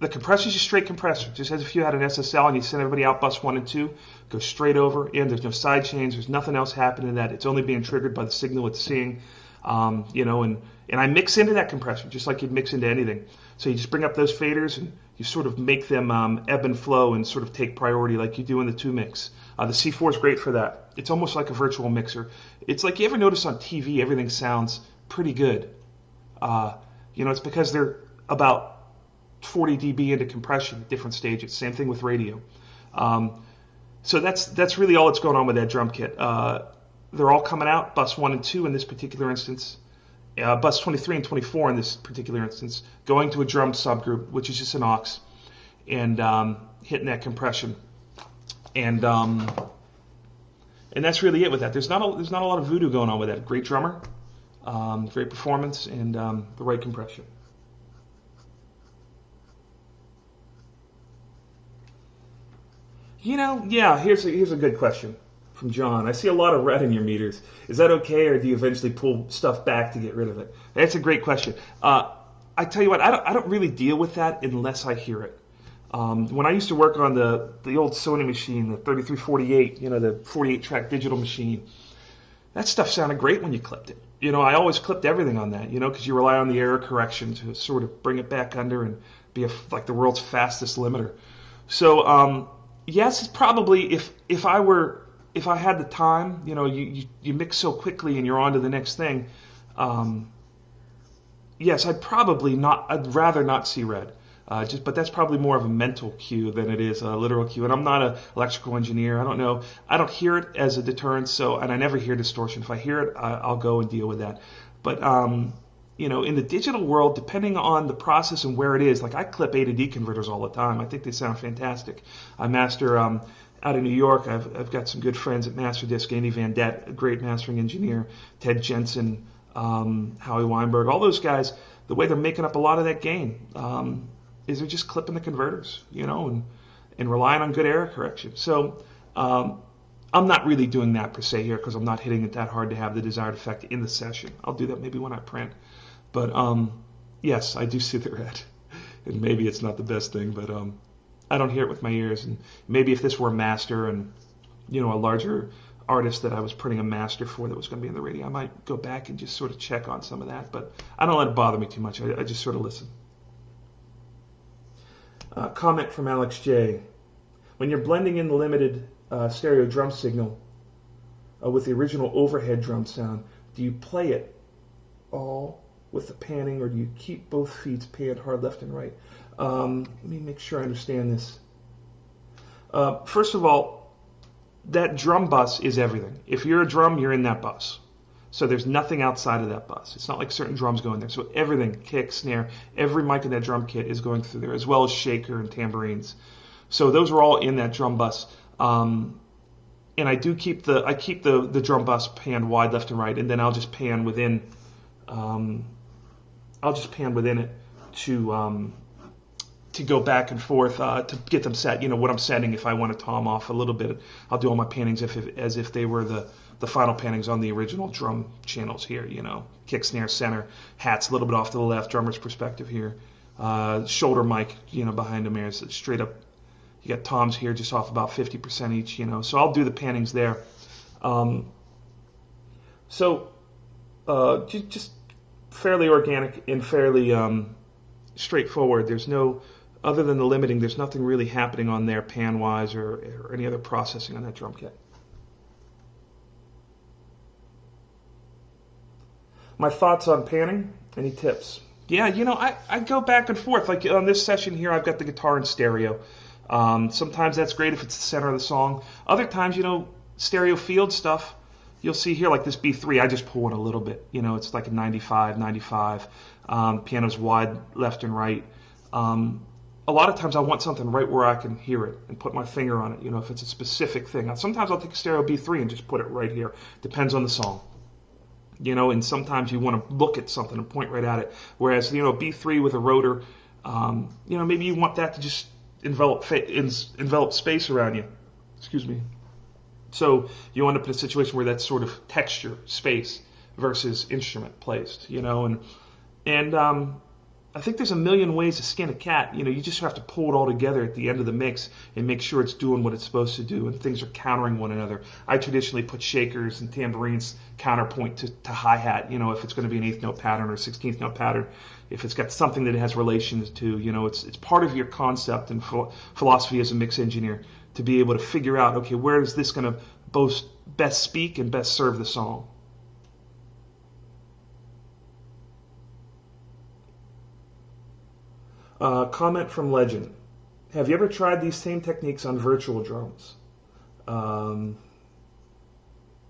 The compressor is just straight compressor, just as if you had an SSL and you send everybody out bus 1 and 2, go straight over in. There's no side chains. There's nothing else happening to that. It's only being triggered by the signal it's seeing, and I mix into that compressor just like you'd mix into anything. So you just bring up those faders and you sort of make them ebb and flow and sort of take priority like you do in the 2 mix. The C4 is great for that. It's almost like a virtual mixer. It's like, you ever notice on TV everything sounds pretty good? It's because they're about 40 dB into compression at different stages. Same thing with radio. So that's really all that's going on with that drum kit. They're all coming out, bus 1 and 2 in this particular instance, bus 23 and 24 in this particular instance, going to a drum subgroup, which is just an aux, and hitting that compression. And that's really it with that. There's not a lot of voodoo going on with that. Great drummer, great performance, and the right compression. Yeah. Here's a good question from John. I see a lot of red in your meters. Is that okay, or do you eventually pull stuff back to get rid of it? That's a great question. I tell you what, I don't really deal with that unless I hear it. When I used to work on the old Sony machine, the 3348, the 48-track digital machine, that stuff sounded great when you clipped it. I always clipped everything on that, because you rely on the error correction to sort of bring it back under and be like the world's fastest limiter. So yes, it's probably if I had the time, you mix so quickly and you're on to the next thing. Yes, I'd rather not see red. But that's probably more of a mental cue than it is a literal cue. And I'm not an electrical engineer. I don't know. I don't hear it as a deterrent. And I never hear distortion. If I hear it, I'll go and deal with that. But in the digital world, depending on the process and where it is, like I clip A to D converters all the time. I think they sound fantastic. I master out of New York. I've got some good friends at Masterdisc. Andy Van Dett, a great mastering engineer. Ted Jensen, Howie Weinberg. All those guys. The way they're making up a lot of that gain. Is they're just clipping the converters, and relying on good error correction. So I'm not really doing that per se here because I'm not hitting it that hard to have the desired effect in the session. I'll do that maybe when I print. But yes, I do see the red. And maybe it's not the best thing, but I don't hear it with my ears. And maybe if this were a master and, a larger artist that I was printing a master for that was going to be in the radio, I might go back and just sort of check on some of that. But I don't let it bother me too much. I just sort of listen. Comment from Alex J. When you're blending in the limited stereo drum signal with the original overhead drum sound, do you play it all with the panning, or do you keep both feet panned hard left and right? Let me make sure I understand this. First of all, that drum bus is everything. If you're a drum, you're in that bus. So there's nothing outside of that bus. It's not like certain drums go in there. So everything, kick, snare, every mic in that drum kit is going through there, as well as shaker and tambourines. So those are all in that drum bus. And I do keep the drum bus panned wide left and right, and then I'll just pan within it to go back and forth to get them set. What I'm setting. If I want to tom off a little bit, I'll do all my pannings as if they were the final pannings on the original drum channels here. Kick, snare, center, hats a little bit off to the left, drummer's perspective here, shoulder mic, behind them here, so straight up. You got toms here just off about 50% each, So I'll do the pannings there. Just fairly organic and fairly straightforward. There's no, other than the limiting, there's nothing really happening on there pan-wise or any other processing on that drum kit. My thoughts on panning? Any tips? Yeah, I go back and forth. Like on this session here, I've got the guitar in stereo. Sometimes that's great if it's the center of the song. Other times, stereo field stuff, you'll see here like this B3, I just pull it a little bit. It's like a 95. Piano's wide left and right. A lot of times I want something right where I can hear it and put my finger on it, if it's a specific thing. Sometimes I'll take a stereo B3 and just put it right here. Depends on the song. And sometimes you want to look at something and point right at it. Whereas, B3 with a rotor, maybe you want that to just envelop space around you. Excuse me. So you end up in a situation where that's sort of texture, space, versus instrument placed, and I think there's a million ways to skin a cat. You just have to pull it all together at the end of the mix and make sure it's doing what it's supposed to do and things are countering one another. I traditionally put shakers and tambourines counterpoint to hi-hat, if it's going to be an 8th note pattern or 16th note pattern. If it's got something that it has relations to, it's part of your concept and philosophy as a mix engineer to be able to figure out, okay, where is this going to best speak and best serve the song? Comment from Legend. Have you ever tried these same techniques on virtual drums?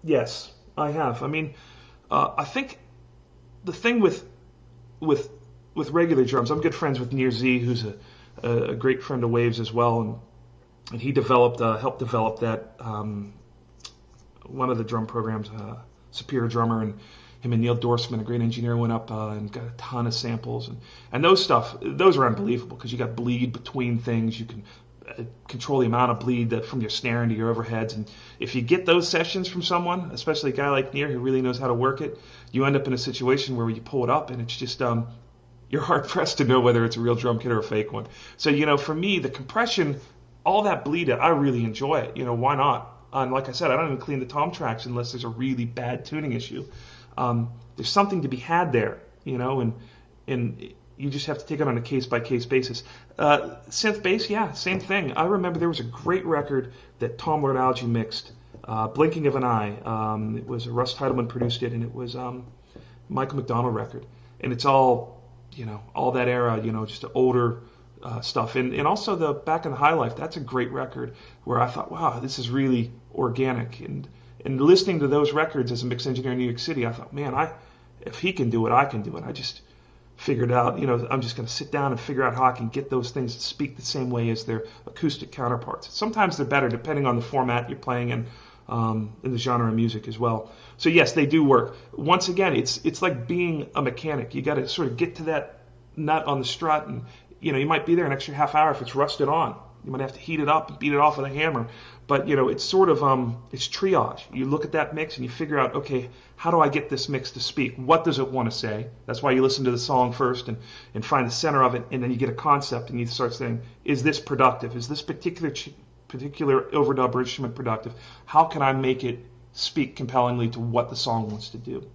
Yes, I have. I mean, I think the thing with regular drums, I'm good friends with Nir Z, who's a great friend of Waves as well, and he helped develop that one of the drum programs, Superior Drummer, and him and Neil Dorsman, a great engineer, went up and got a ton of samples, and those are unbelievable because you got bleed between things. You can control the amount of bleed from your snare into your overheads. And if you get those sessions from someone, especially a guy like Near who really knows how to work it, you end up in a situation where you pull it up and it's just you're hard pressed to know whether it's a real drum kit or a fake one. So for me, the compression, all that bleed, I really enjoy it. Why not? And like I said, I don't even clean the tom tracks unless there's a really bad tuning issue. There's something to be had there, and you just have to take it on a case-by-case basis. Synth bass, yeah, same thing. I remember there was a great record that Tom Lord-Alge mixed, Blinking of an Eye. It was Russ Titleman produced it, and it was Michael McDonald record. And it's all, all that era, just the older stuff. And also the Back in the High Life, that's a great record where I thought, wow, this is really organic. And listening to those records as a mix engineer in New York City, I thought, man, if he can do it, I can do it. I just figured out, I'm just going to sit down and figure out how I can get those things to speak the same way as their acoustic counterparts. Sometimes they're better depending on the format you're playing in the genre of music as well. So yes, they do work. Once again, it's like being a mechanic. You got to sort of get to that nut on the strut, and you might be there an extra half hour if it's rusted on. You might have to heat it up and beat it off with a hammer. But it's sort of it's triage. You look at that mix and you figure out, okay, how do I get this mix to speak? What does it want to say? That's why you listen to the song first and find the center of it, and then you get a concept and you start saying, is this productive? Is this particular overdub or instrument productive? How can I make it speak compellingly to what the song wants to do?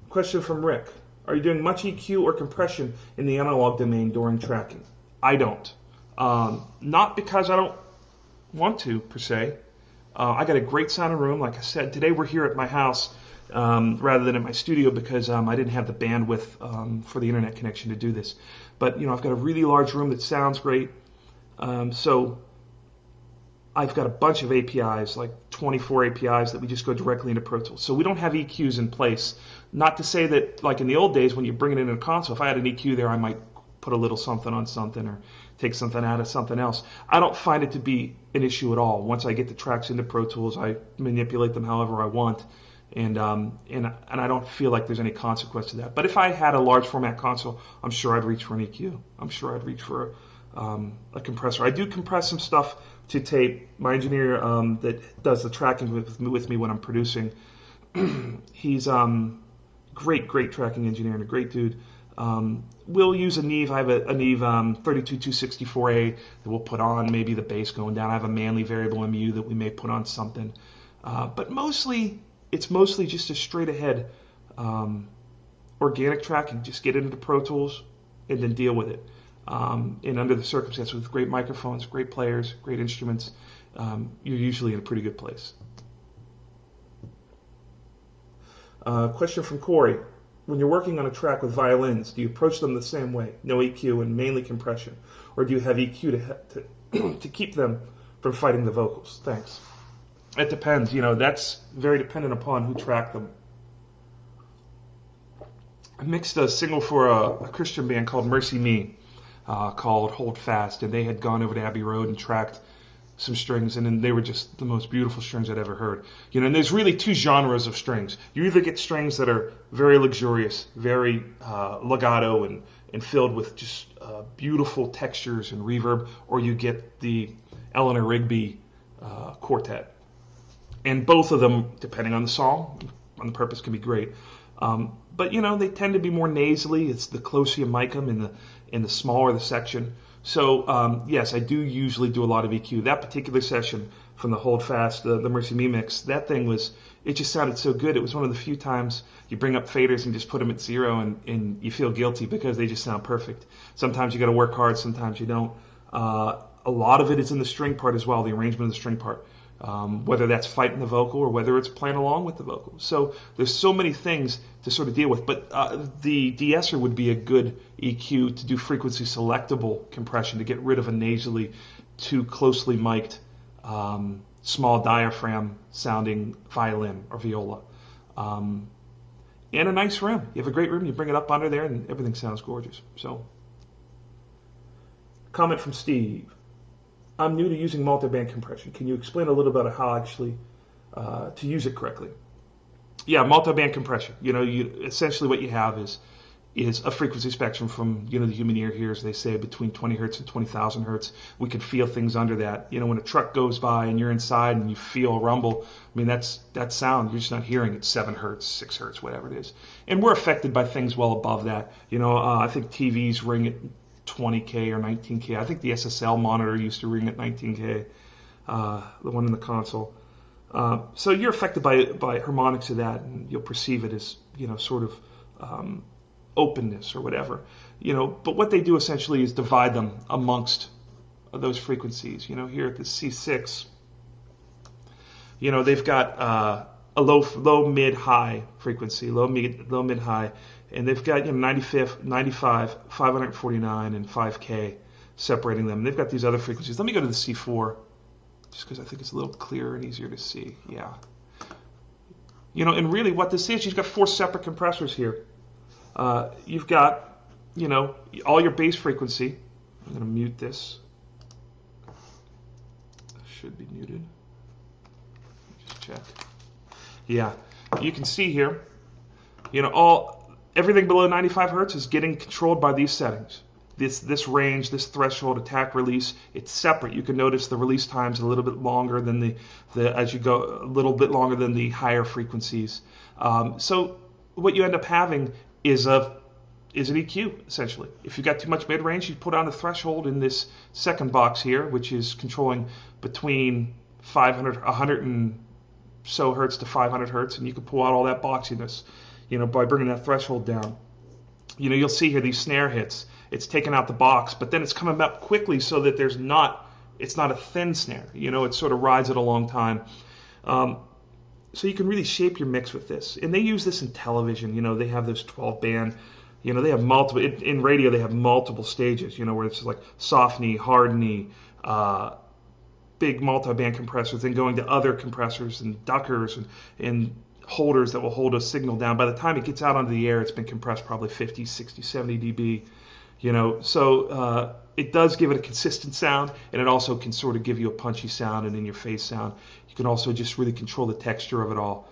Question from Rick. Are you doing much EQ or compression in the analog domain during tracking? I don't. Not because I don't want to, per se. I got a great sounding room. Like I said, today we're here at my house rather than at my studio because I didn't have the bandwidth for the internet connection to do this. But, I've got a really large room that sounds great. So I've got a bunch of APIs, like 24 APIs that we just go directly into Pro Tools. So we don't have EQs in place. Not to say that, like in the old days when you bring it into a console, if I had an EQ there, I might put a little something on something or take something out of something else. I don't find it to be an issue at all. Once I get the tracks into Pro Tools, I manipulate them however I want, and I don't feel like there's any consequence to that. But if I had a large format console, I'm sure I'd reach for an EQ. I'm sure I'd reach for a compressor. I do compress some stuff to tape. My engineer that does the tracking with me when I'm producing, he's great tracking engineer and a great dude. We'll use a Neve. I have a Neve 32264A that we'll put on, maybe the bass going down. I have a Manley variable MU that we may put on something. But it's mostly just a straight ahead organic tracking. Just get into Pro Tools and then deal with it. And under the circumstances, with great microphones, great players, great instruments, you're usually in a pretty good place. Question from Corey. When you're working on a track with violins, do you approach them the same way? No EQ and mainly compression? Or do you have EQ to keep them from fighting the vocals? Thanks. It depends. That's very dependent upon who tracked them. I mixed a single for a Christian band called Mercy Me, called Hold Fast, and they had gone over to Abbey Road and tracked some strings, and then they were just the most beautiful strings I'd ever heard. And there's really two genres of strings. You either get strings that are very luxurious, very legato and filled with just beautiful textures and reverb, or you get the Eleanor Rigby quartet. And both of them, depending on the song, on the purpose, can be great. But they tend to be more nasally. It's the closer you mic them in the smaller the section. So yes, I do usually do a lot of EQ. That particular session from the Hold Fast, the Mercy Me mix, that thing it just sounded so good. It was one of the few times you bring up faders and just put them at zero and you feel guilty because they just sound perfect. Sometimes you got to work hard, sometimes you don't. A lot of it is in the string part as well, the arrangement of the string part. Whether that's fighting the vocal or whether it's playing along with the vocal. So there's so many things to sort of deal with. But the de-esser would be a good EQ to do frequency selectable compression to get rid of a nasally, too closely mic'd, small diaphragm sounding violin or viola. And a nice room. You have a great room, you bring it up under there and everything sounds gorgeous. So, comment from Steve. I'm new to using multiband compression. Can you explain a little bit about how actually to use it correctly? Yeah, multiband compression. Essentially what you have is is a frequency spectrum from, the human ear hears, they say, between 20 hertz and 20,000 hertz. We can feel things under that. When a truck goes by and you're inside and you feel a rumble, I mean, that sound, you're just not hearing it 7 hertz, 6 hertz, whatever it is. And we're affected by things well above that. I think TVs ring at 20K or 19K. I think the SSL monitor used to ring at 19K, the one in the console. So you're affected by harmonics of that, and you'll perceive it as, sort of openness or whatever. But what they do essentially is divide them amongst those frequencies. Here at the C6, they've got a low, mid, high frequency, low, mid, high, and they've got 95, 549, and 5K separating them. And they've got these other frequencies. Let me go to the C4, just because I think it's a little clearer and easier to see. Yeah. And really what this is, you've got 4 separate compressors here. You've got, all your bass frequency. I'm going to mute this. Should be muted. Just check. Yeah, you can see here, everything below 95 hertz is getting controlled by these settings. This range, this threshold, attack, release, it's separate. You can notice the release time's a little bit longer than as you go, a little bit longer than the higher frequencies. So what you end up having is an EQ, essentially. If you've got too much mid-range, you put on the threshold in this second box here, which is controlling between 100 and so hertz to 500 hertz, and you can pull out all that boxiness, by bringing that threshold down. You'll see here these snare hits. It's taken out the box, but then it's coming up quickly so that it's not a thin snare. It sort of rides it a long time. So you can really shape your mix with this. And they use this in television. They have those 12-band, they have multiple, in radio they have multiple stages, where it's like soft knee, hard knee, big multi-band compressors, then going to other compressors and duckers and holders that will hold a signal down. By the time it gets out onto the air, it's been compressed probably 50, 60, 70 dB. So it does give it a consistent sound, and it also can sort of give you a punchy sound and in-your-face sound. You can also just really control the texture of it all.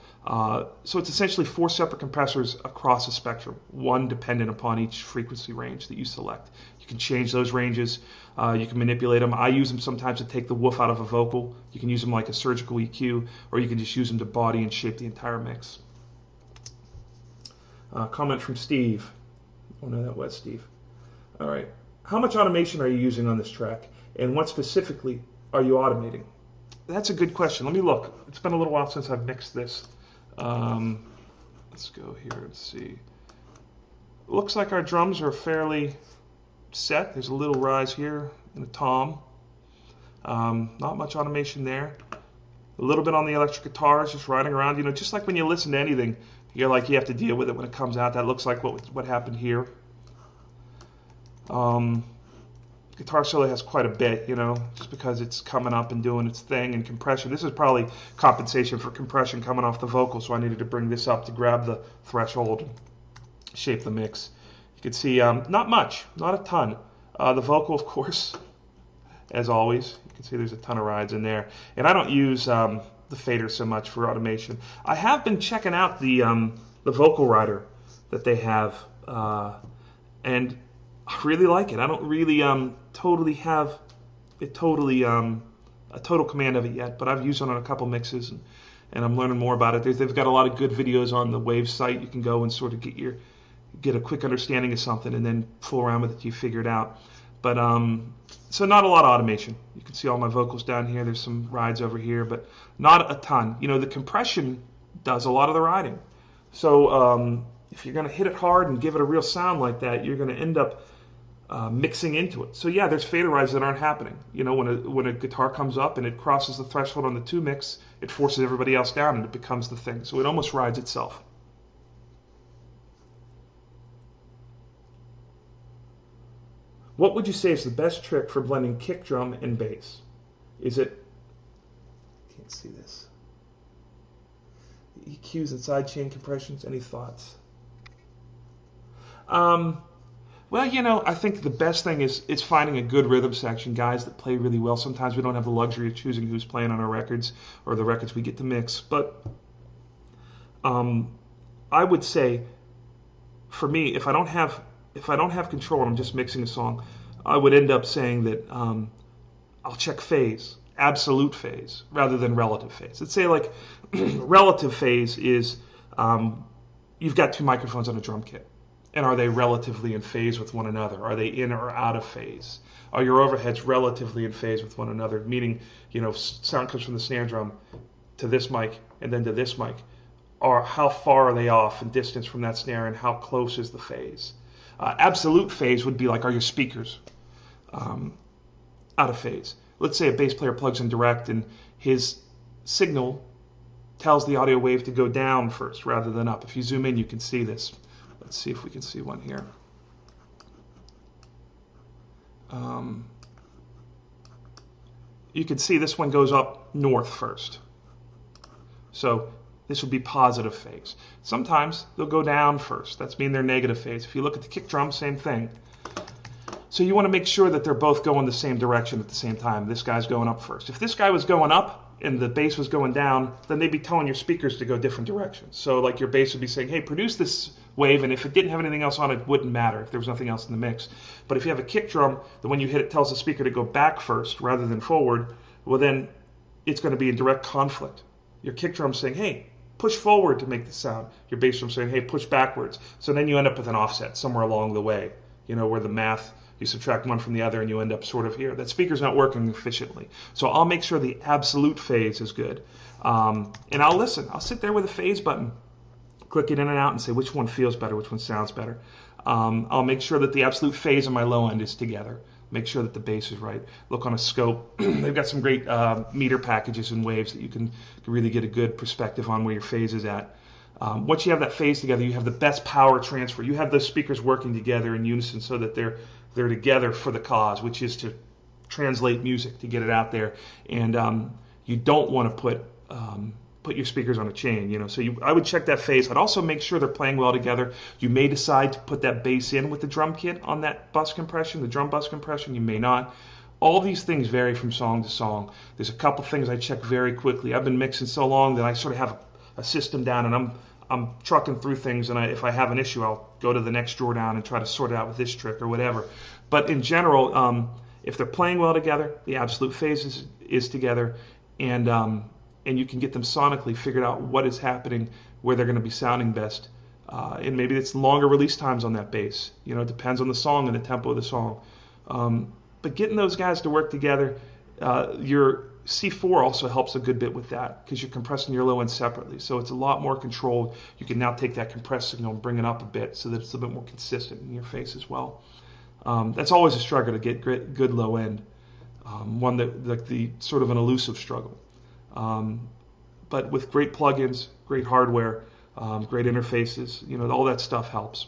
So it's essentially 4 separate compressors across a spectrum, one dependent upon each frequency range that you select. You can change those ranges. You can manipulate them. I use them sometimes to take the woof out of a vocal. You can use them like a surgical EQ, or you can just use them to body and shape the entire mix. Comment from Steve. Oh no, that was Steve. All right. How much automation are you using on this track, and what specifically are you automating? That's a good question. Let me look. It's been a little while since I've mixed this. Let's go here and see. Looks like our drums are fairly set. There's a little rise here in the tom. Not much automation there. A little bit on the electric guitars, just riding around. Just like when you listen to anything, you have to deal with it when it comes out. That looks like what happened here. Guitar solo has quite a bit, just because it's coming up and doing its thing, and compression. This is probably compensation for compression coming off the vocal, so I needed to bring this up to grab the threshold and shape the mix. You can see not much, not a ton. The vocal, of course, as always, you can see there's a ton of rides in there. And I don't use the fader so much for automation. I have been checking out the vocal rider that they have, and I really like it. I don't really totally have it a total command of it yet, but I've used it on a couple mixes, and I'm learning more about it. They've got a lot of good videos on the Wave site. You can go and sort of get a quick understanding of something and then fool around with it till you figure it out. But so not a lot of automation. You can see all my vocals down here. There's some rides over here, but not a ton. The compression does a lot of the riding. So if you're going to hit it hard and give it a real sound like that, you're going to end up mixing into it. So yeah, there's fader rides that aren't happening. When a guitar comes up and it crosses the threshold on the 2 mix, it forces everybody else down and it becomes the thing. So it almost rides itself. What would you say is the best trick for blending kick drum and bass? Is it, can't see this, EQs and sidechain compressions? Any thoughts? Well, I think the best thing is finding a good rhythm section, guys that play really well. Sometimes we don't have the luxury of choosing who's playing on our records or the records we get to mix. But I would say for me, if I don't have control and I'm just mixing a song, I would end up saying that I'll check phase, absolute phase, rather than relative phase. Let's say like relative phase is you've got two microphones on a drum kit, and are they relatively in phase with one another? Are they in or out of phase? Are your overheads relatively in phase with one another? Meaning, sound comes from the snare drum to this mic and then to this mic. Or how far are they off in distance from that snare, and how close is the phase? Absolute phase would be like, are your speakers out of phase? Let's say a bass player plugs in direct and his signal tells the audio wave to go down first rather than up. If you zoom in, you can see this. Let's see if we can see one here. You can see this one goes up north first. So this would be positive phase. Sometimes they'll go down first. That's mean they're negative phase. If you look at the kick drum, same thing. So you want to make sure that they're both going the same direction at the same time. This guy's going up first. If this guy was going up and the bass was going down, then they'd be telling your speakers to go different directions. So like your bass would be saying, hey, produce this wave, and if it didn't have anything else on it, it wouldn't matter if there was nothing else in the mix. But if you have a kick drum, then when you hit it tells the speaker to go back first rather than forward, well then it's going to be in direct conflict. Your kick drum's saying, hey, push forward to make the sound. Your bass drum saying, hey, push backwards. So then you end up with an offset somewhere along the way, where the math, you subtract one from the other and you end up sort of here. That speaker's not working efficiently. So I'll make sure the absolute phase is good. And I'll listen. I'll sit there with a phase button, click it in and out and say which one feels better, which one sounds better. I'll make sure that the absolute phase of my low end is together. Make sure that the bass is right. Look on a scope. They've got some great meter packages and waves that you can really get a good perspective on where your phase is at. Once you have that phase together, you have the best power transfer. You have those speakers working together in unison so that they're together for the cause, which is to translate music, to get it out there. And you don't want to put your speakers on a chain, So I would check that phase. I'd also make sure they're playing well together. You may decide to put that bass in with the drum kit on that bus compression, the drum bus compression. You may not. All these things vary from song to song. There's a couple things I check very quickly. I've been mixing so long that I sort of have a system down, and I'm trucking through things, and if I have an issue, I'll go to the next drawer down and try to sort it out with this trick or whatever. But in general, if they're playing well together, the absolute phase is together, and you can get them sonically figured out what is happening, where they're going to be sounding best. And maybe it's longer release times on that bass. It depends on the song and the tempo of the song. But getting those guys to work together, your C4 also helps a good bit with that because you're compressing your low end separately. So it's a lot more controlled. You can now take that compressed signal and bring it up a bit so that it's a bit more consistent in your face as well. That's always a struggle to get good low end. One that like the sort of an elusive struggle. But with great plugins, great hardware, great interfaces, all that stuff helps.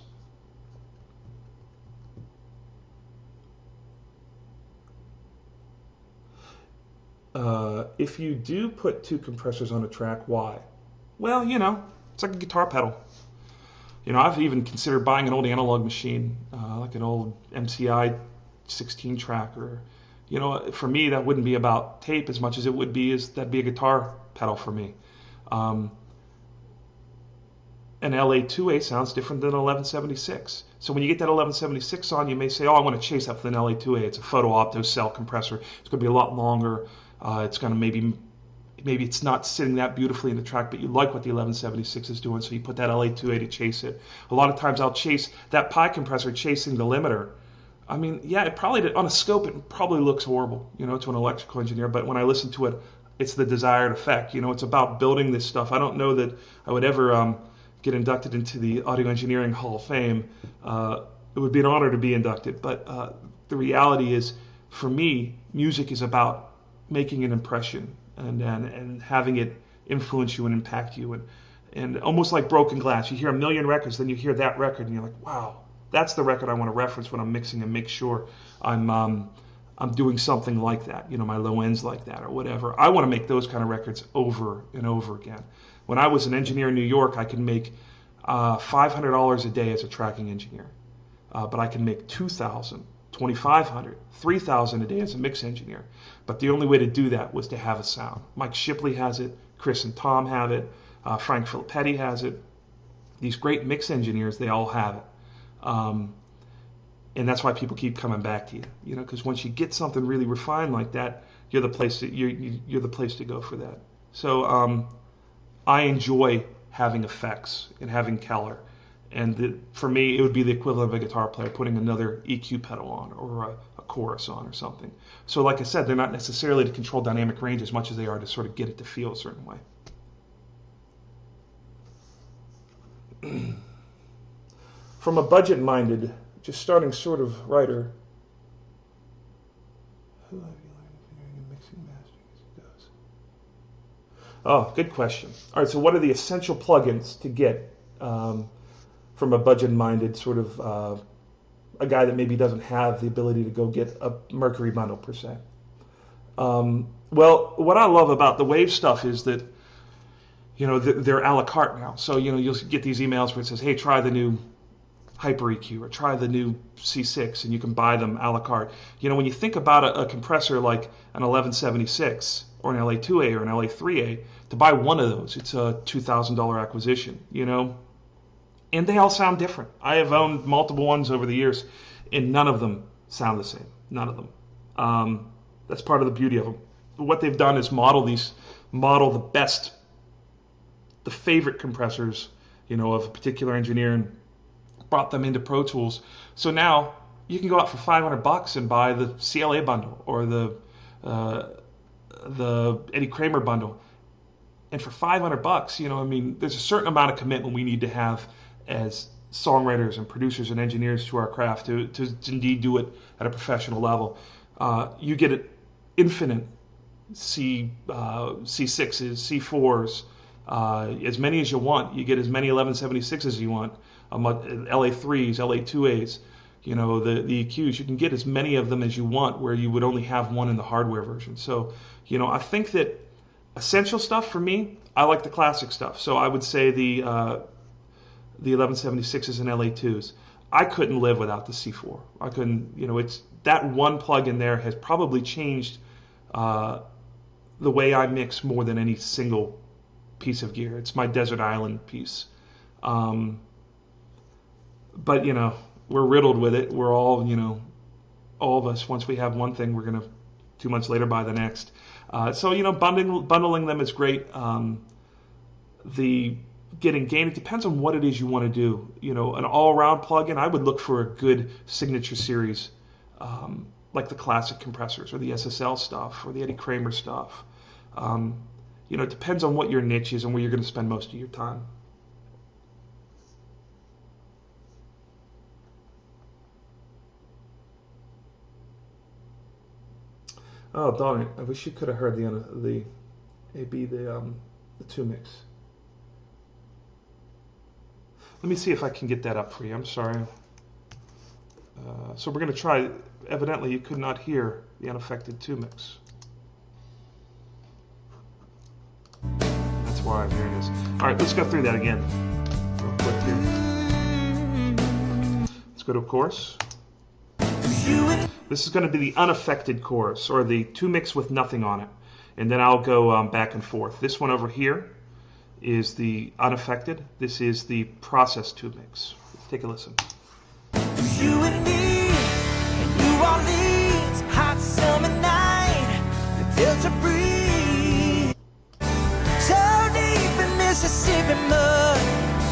If you do put two compressors on a track, why? Well, it's like a guitar pedal. I've even considered buying an old analog machine, like an old MCI 16 track, or, for me that wouldn't be about tape as much as it would be that'd be a guitar pedal for me. An LA2A sounds different than an 1176. So when you get that 1176 on, you may say, oh, I want to chase that with an LA2A. It's a photo opto cell compressor. It's going to be a lot longer. It's going to maybe it's not sitting that beautifully in the track, but you like what the 1176 is doing, so you put that LA2A to chase it. A lot of times I'll chase that pi compressor chasing the limiter. I mean, yeah, it probably, on a scope, it probably looks horrible, to an electrical engineer, but when I listen to it, it's the desired effect. It's about building this stuff. I don't know that I would ever get inducted into the Audio Engineering Hall of Fame. It would be an honor to be inducted, but the reality is, for me, music is about making an impression and having it influence you and impact you, and almost like broken glass. You hear a million records, then you hear that record, and you're like, wow, that's the record I want to reference when I'm mixing and make sure I'm doing something like that. My low ends like that or whatever. I want to make those kind of records over and over again. When I was an engineer in New York, I could make $500 a day as a tracking engineer, but I can make $2,000, $2,500, $3,000 a day as a mix engineer. But the only way to do that was to have a sound. Mike Shipley has it, Chris and Tom have it, Frank Filippetti has it. These great mix engineers, they all have it. And that's why people keep coming back to you, because once you get something really refined like that, you're the place to go for that. So I enjoy having effects and having color, and for me, it would be the equivalent of a guitar player putting another EQ pedal on or a chorus on or something. So, like I said, they're not necessarily to control dynamic range as much as they are to sort of get it to feel a certain way. From a budget-minded, just starting sort of writer, who have you learned engineering and mixing mastering as it goes? Oh, good question. All right, so what are the essential plugins to get from a budget-minded sort of a guy that maybe doesn't have the ability to go get a Mercury bundle per se? Well, what I love about the Wave stuff is that they're a la carte now. So you'll get these emails where it says, "Hey, try the new Hyper EQ or try the new C6," and you can buy them a la carte. When you think about a compressor like an 1176 or an LA2A or an LA3A, to buy one of those, it's a $2,000 acquisition. And they all sound different. I have owned multiple ones over the years, and none of them sound the same. None of them. That's part of the beauty of them. What they've done is model the favorite compressors, of a particular engineer, and brought them into Pro Tools. So now you can go out for $500 and buy the CLA bundle or the Eddie Kramer bundle. And for $500, there's a certain amount of commitment we need to have as songwriters and producers and engineers to our craft to indeed do it at a professional level. You get it infinite C6s, C4s, as many as you want. You get as many 1176s as you want, LA3s, LA2As, the EQs. You can get as many of them as you want, where you would only have one in the hardware version. So, I think that essential stuff for me, I like the classic stuff. So I would say the 1176s and LA2s. I couldn't live without the C4. I couldn't, it's that one plug in there has probably changed the way I mix more than any single piece of gear. It's my desert island piece. But we're riddled with it. We're all, all of us, once we have one thing, we're going to 2 months later buy the next. So bundling them is great. The getting gain, it depends on what it is you want to do. An all-around plugin, I would look for a good signature series, like the classic compressors or the SSL stuff or the Eddie Kramer stuff. It depends on what your niche is and where you're going to spend most of your time. Oh, darn it. I wish you could have heard the 2 mix. Let me see if I can get that up for you. I'm sorry. So we're going to try. Evidently, you could not hear the unaffected 2 mix. That's why I'm hearing this. All right, let's go through that again. Real quick here. Let's go to chorus. This is going to be the unaffected chorus, or the 2 mix with nothing on it. And then I'll go back and forth. This one over here is the unaffected. This is the process 2 mix. Let's take a listen. You and me, in New Orleans, hot summer night, the Delta breeze, so deep in Mississippi mud,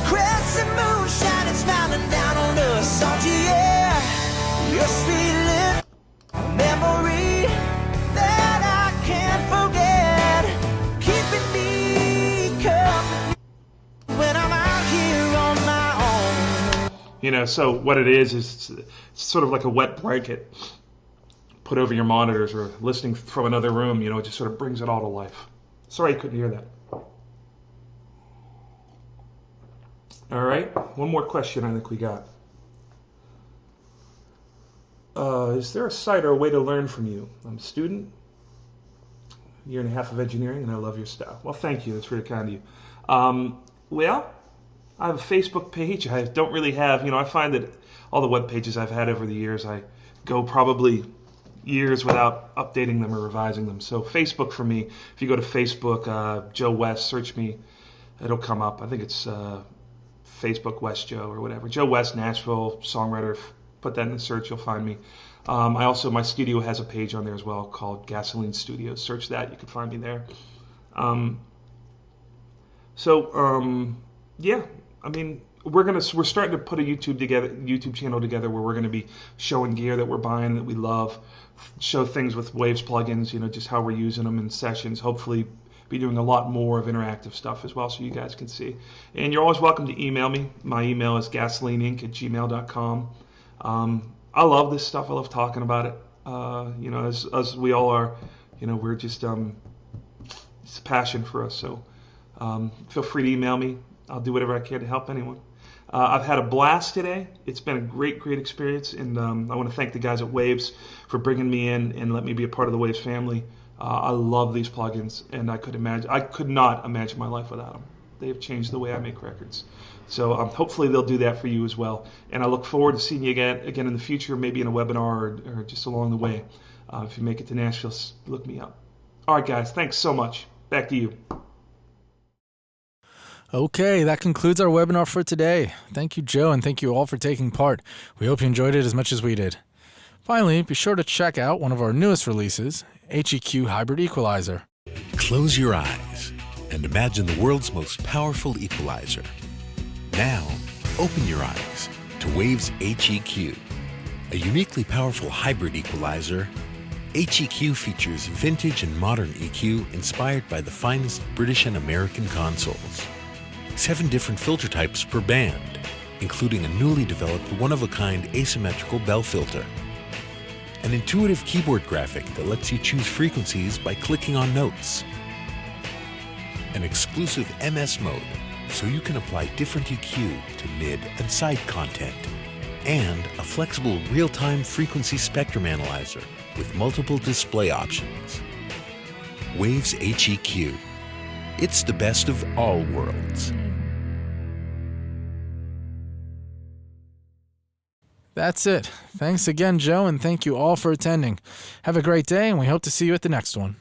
crescent moon shining, smiling down on us, salty air, your sweet lips, a memory that I can't forget, keeping me company when I'm out here on my own. So what it is it's sort of like a wet blanket put over your monitors or listening from another room. It just sort of brings it all to life. Sorry you couldn't hear that. All right, one more question I think we got. Is there a site or a way to learn from you? I'm a student, 1.5 years of engineering, and I love your style. Well, thank you. That's very kind of you. Well, I have a Facebook page. I don't really have, I find that all the web pages I've had over the years, I go probably years without updating them or revising them. So Facebook for me, if you go to Facebook, Joe West, search me, it'll come up. I think it's Facebook West Joe or whatever. Joe West, Nashville, songwriter. Put that in the search, you'll find me. My studio has a page on there as well called Gasoline Studios. Search that, you can find me there. Yeah, I mean, we're starting to put a YouTube channel together where we're gonna be showing gear that we're buying that we love, show things with Waves plugins, just how we're using them in sessions. Hopefully, be doing a lot more of interactive stuff as well, so you guys can see. And you're always welcome to email me. My email is gasolineinc@gmail.com. I love this stuff. I love talking about it. As we all are, we're just it's a passion for us. So feel free to email me. I'll do whatever I can to help anyone. I've had a blast today. It's been a great experience, and I want to thank the guys at Waves for bringing me in and let me be a part of the Waves family. I love these plugins, and I could not imagine my life without them. They have changed the way I make records. So hopefully they'll do that for you as well. And I look forward to seeing you again in the future, maybe in a webinar or just along the way. If you make it to Nashville, look me up. All right, guys, thanks so much. Back to you. Okay, that concludes our webinar for today. Thank you, Joe, and thank you all for taking part. We hope you enjoyed it as much as we did. Finally, be sure to check out one of our newest releases, HEQ Hybrid Equalizer. Close your eyes and imagine the world's most powerful equalizer. Now, open your eyes to Waves HEQ, a uniquely powerful hybrid equalizer. HEQ features vintage and modern EQ inspired by the finest British and American consoles. 7 different filter types per band, including a newly developed one-of-a-kind asymmetrical bell filter. An intuitive keyboard graphic that lets you choose frequencies by clicking on notes. An exclusive MS mode, so you can apply different EQ to mid and side content. And a flexible real-time frequency spectrum analyzer with multiple display options. Waves HEQ. It's the best of all worlds. That's it. Thanks again, Joe, and thank you all for attending. Have a great day, and we hope to see you at the next one.